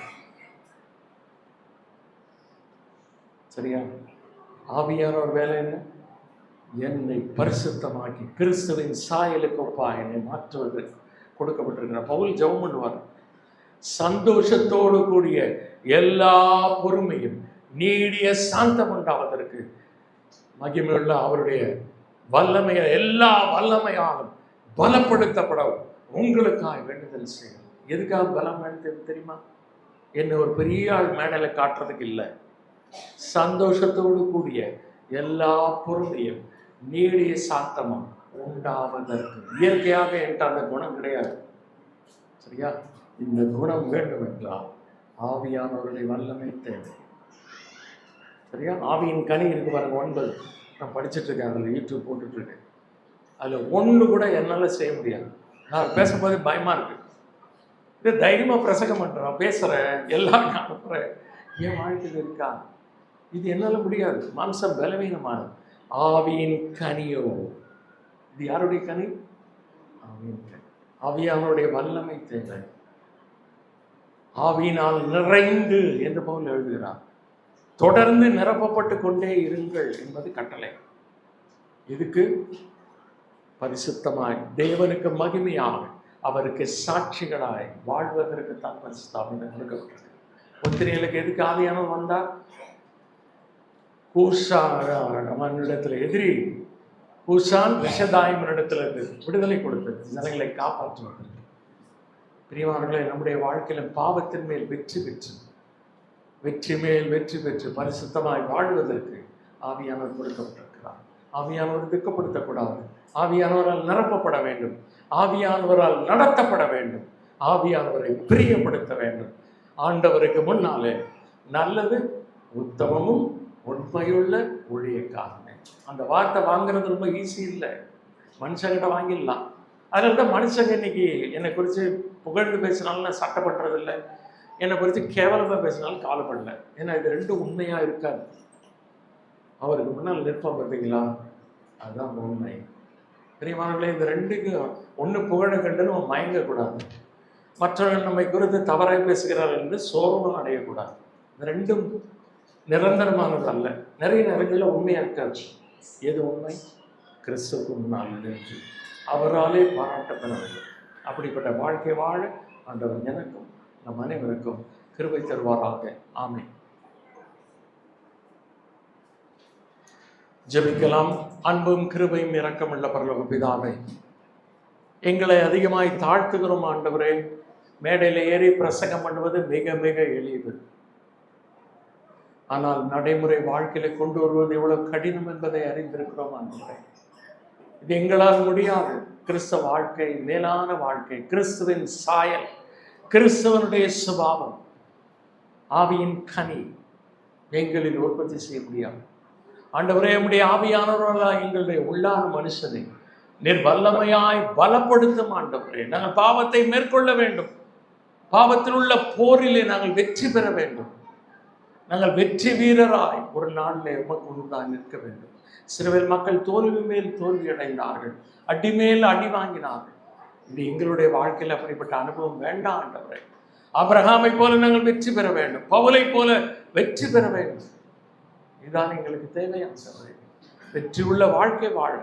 சரியா? ஆவியானவர் வேலை என்ன? என்னை பரிசுத்தமாக்கி கிறிஸ்துவின் சாயலுக்கு ஒப்பா என்னை மாற்றுவது கொடுக்கப்பட்டிருக்கிற. பவுல் ஜெபம் பண்ணுவார், சந்தோஷத்தோடு கூடிய எல்லா பொறுமையும் நீடிய சாந்தம் உண்டாவதற்கு மகிமையுள்ள அவருடைய வல்லமையை எல்லா வல்லமையாலும் பலப்படுத்தப்பட உங்களுக்காக வேண்டுதல் செய்யும். எதுக்காக பலம் வேண்டுது தெரியுமா? என்னை ஒரு பெரிய ஆள் மேடையில் காட்டுறதுக்கு இல்லை, சந்தோஷத்தோடு கூடிய எல்லா பொறுமையும் நீடிய சாந்தமும் உண்டாவதற்கு. இயற்கையாக என்கிட்ட அந்த குணம் கிடையாது. சரியா? இந்த குணம் வேண்டும் என்றால் ஆவியானவருடைய வல்லமை தேவை. சரியா? ஆவியின் கனி இருக்கு பாருங்க, 9. நான் படிச்சுட்டு இருக்கேன், அதில் யூடியூப் போட்டுட்டு இருக்கேன். அதில் ஒன்று கூட என்னால் செய்ய முடியாது. நான் பேசும்போது பயமா இருக்கு. இது தைரியமாக பிரசங்கம் பண்ணுறேன், பேசுகிறேன், எல்லாம் அனுப்புகிறேன். என் வாழ்க்கையில் இருக்கா? இது என்னால் முடியாது. மாம்சம் பலவீனமானது. ஆவியின் கனியோ, இது யாருடைய கனி? ஆவியின் கனி. ஆவியானவருடைய வல்லமை தேவை. ஆவியினால் நிறைந்து என்று பவுல் எழுதுகிறார். தொடர்ந்து நிரப்பப்பட்டு கொண்டே இருங்கள் என்பது கட்டளை. இதுக்கு பரிசுத்தமாய் தேவனுக்கு மகிமையாக அவருக்கு சாட்சிகளாய் வாழ்வதற்கு தான் பரிசுத்தாவின் கொடுக்கப்பட்டது. ஒத்திரைகளுக்கு எதுக்கு ஆவியானவர் வந்தார்? கூஷானிடத்தில் எதிரி கூஷான் விஷதாயமனிடத்தில் விடுதலை கொடுத்தது, ஜனங்களை காப்பாற்றுவது. பிரியமானவர்களை, நம்முடைய வாழ்க்கையில் பாவத்தின் மேல் வெற்றி பெற்று வெற்றி மேல் வெற்றி பெற்று பரிசுத்தமாய் வாழ்வதற்கு ஆவியானவர் கொடுக்கப்பட்டிருக்கிறார். ஆவியானவர் துக்கப்படுத்தக்கூடாது. ஆவியானவரால் நிரப்பப்பட வேண்டும். ஆவியானவரால் நடத்தப்பட வேண்டும். ஆவியானவரை பிரியப்படுத்த வேண்டும். ஆண்டவருக்கு முன்னாலே நல்லது உத்தமமும் உண்மையுள்ள ஊழியக்காரனே. அந்த வார்த்தை வாங்குறது ரொம்ப ஈஸி இல்லை, மனுஷங்கிட்ட வாங்கிடலாம். அதில் தான் மனுஷங்க இன்னைக்கு என்னை குறித்து புகழ்ந்து பேசினாலும் நான் சட்டை பண்ணுறதில்லை, என்னை குறித்து கேவலமாக பேசினாலும் கவலைப்படல. ஏன்னா இது ரெண்டும் உண்மையாக இருக்காது. அவருக்கு முன்னால் நிற்போம் பார்த்தீங்களா, அதுதான் உண்மை. பிரியமானவர்களே, இந்த ரெண்டுக்கும் ஒன்று புகழ கண்டு நம்ம மயங்கக்கூடாது. மற்றவர்கள் நம்மை குறித்து தவறாக பேசுகிறார்கள் என்று சோர்வும் அடையக்கூடாது. இந்த ரெண்டும் நிரந்தரமானது அல்ல. நிறைய நேரங்களில் உண்மையாக இருக்காது. எது உண்மை? கிறிஸ்துவுக்கு முன்னால் நின்று அவராலே பாராட்டப்பட வேண்டும். அப்படிப்பட்ட வாழ்க்கை வாழ ஆண்டவர் எனக்கும் நம் அனைவருக்கும் கிருபை தருவாராக. ஆமென். ஜெபிக்கலாம். அன்பும் கிருபையும் இரக்கமுள்ள பரலோக பிதாவே, எங்களை அதிகமாய் தாழ்த்துகிறோம் ஆண்டவரே. மேடையில் ஏறி பிரசங்கம் பண்ணுவது மிக மிக எளியது. ஆனால் நடைமுறை வாழ்க்கையில கொண்டு வருவது எவ்வளவு கடினம் என்பதை அறிந்திருக்கிறோம் ஆண்டவரே. இது எங்களால் முடியாது. கிறிஸ்தவ வாழ்க்கை மேலான வாழ்க்கை, கிறிஸ்துவின் சாயல், கிறிஸ்தவனுடைய சுபாவம். ஆவியின் கனி எங்களில் உற்பத்தி செய்ய முடியாது. ஆண்டவரே, உம்முடைய ஆவியானவர்களால் எங்களுடைய உள்ளான மனுஷனை நீர் வல்லமையாய் பலப்படுத்தும் ஆண்டவரே. நாங்கள் பாவத்தை மேற்கொள்ள வேண்டும். பாவத்தில் உள்ள போரிலே நாங்கள் வெற்றி பெற வேண்டும். நாங்கள் வெற்றி வீரராய் ஒரு நாளில் உமக்கு முன்பாக நிற்க வேண்டும். சிறுவேல் மக்கள் தோல்வி மேல் தோல்வி அடைந்தார்கள், அடி மேல் அடி வாங்கினார்கள். இது எங்களுடைய வாழ்க்கையில் அப்படிப்பட்ட அனுபவம் வேண்டாம் ஆண்டவரே. ஆபிரகாமை போல நாங்கள் வெற்றி பெற வேண்டும், பவுலை போல வெற்றி பெற வேண்டும். இதுதான் எங்களுக்கு தேவை ஆண்டவரே. வெற்றி உள்ள வாழ்க்கை வாழ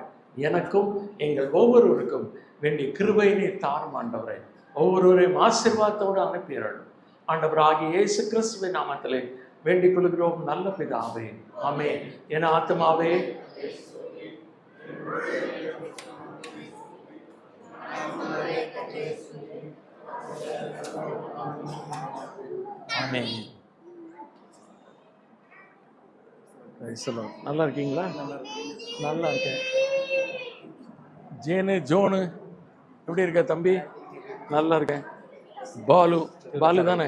எனக்கும் எங்கள் ஒவ்வொருவருக்கும் வேண்டிய கிருபையினை தாரும் ஆண்டவரே. ஒவ்வொருவரையும் ஆசீர்வாதத்தோடு அனுப்பிடணும் ஆண்டவராகிய இயேசு கிறிஸ்துவின் நாமத்திலே வேண்டிக் கொள்கிறோம் நல்ல பிதாவே, ஆமென். என் ஆத்துமாவே ஆமென். நல்லா இருக்கீங்களா? நல்லா இருக்கேன். ஜேனு ஜோனு எப்படி இருக்க தம்பி? நல்லா இருக்கேன். பாலு பாலு தானே?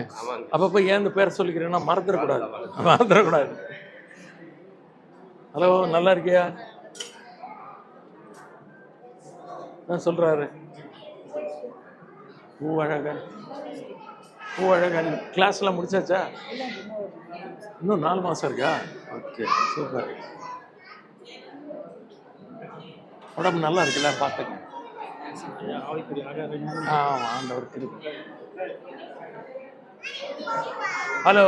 அப்பப்போ ஏன் இந்த பேர் சொல்லிக்கிறேன்னா மறந்துடக்கூடாது. ஹலோ, நல்லா இருக்கியா? சொல்றாரு பூவழகன் கிளாஸ்லாம் முடிச்சாச்சா? இன்னும் 4 மாசம் இருக்கா? Okay, super. உடம்பு நல்லா இருக்குல்ல? பார்த்துக்க. ஆண்டவர் கிருபை. ஹலோ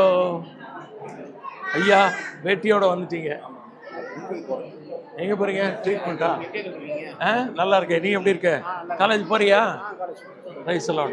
ஐயா, வேட்டியோட வந்துட்டீங்க. எங்க போறீங்க? ட்ரீட்மெண்ட்டா? நல்லா இருக்கேன். நீ எப்படி இருக்க? காலேஜ் போறியா? ரைஸ் எல்லாம்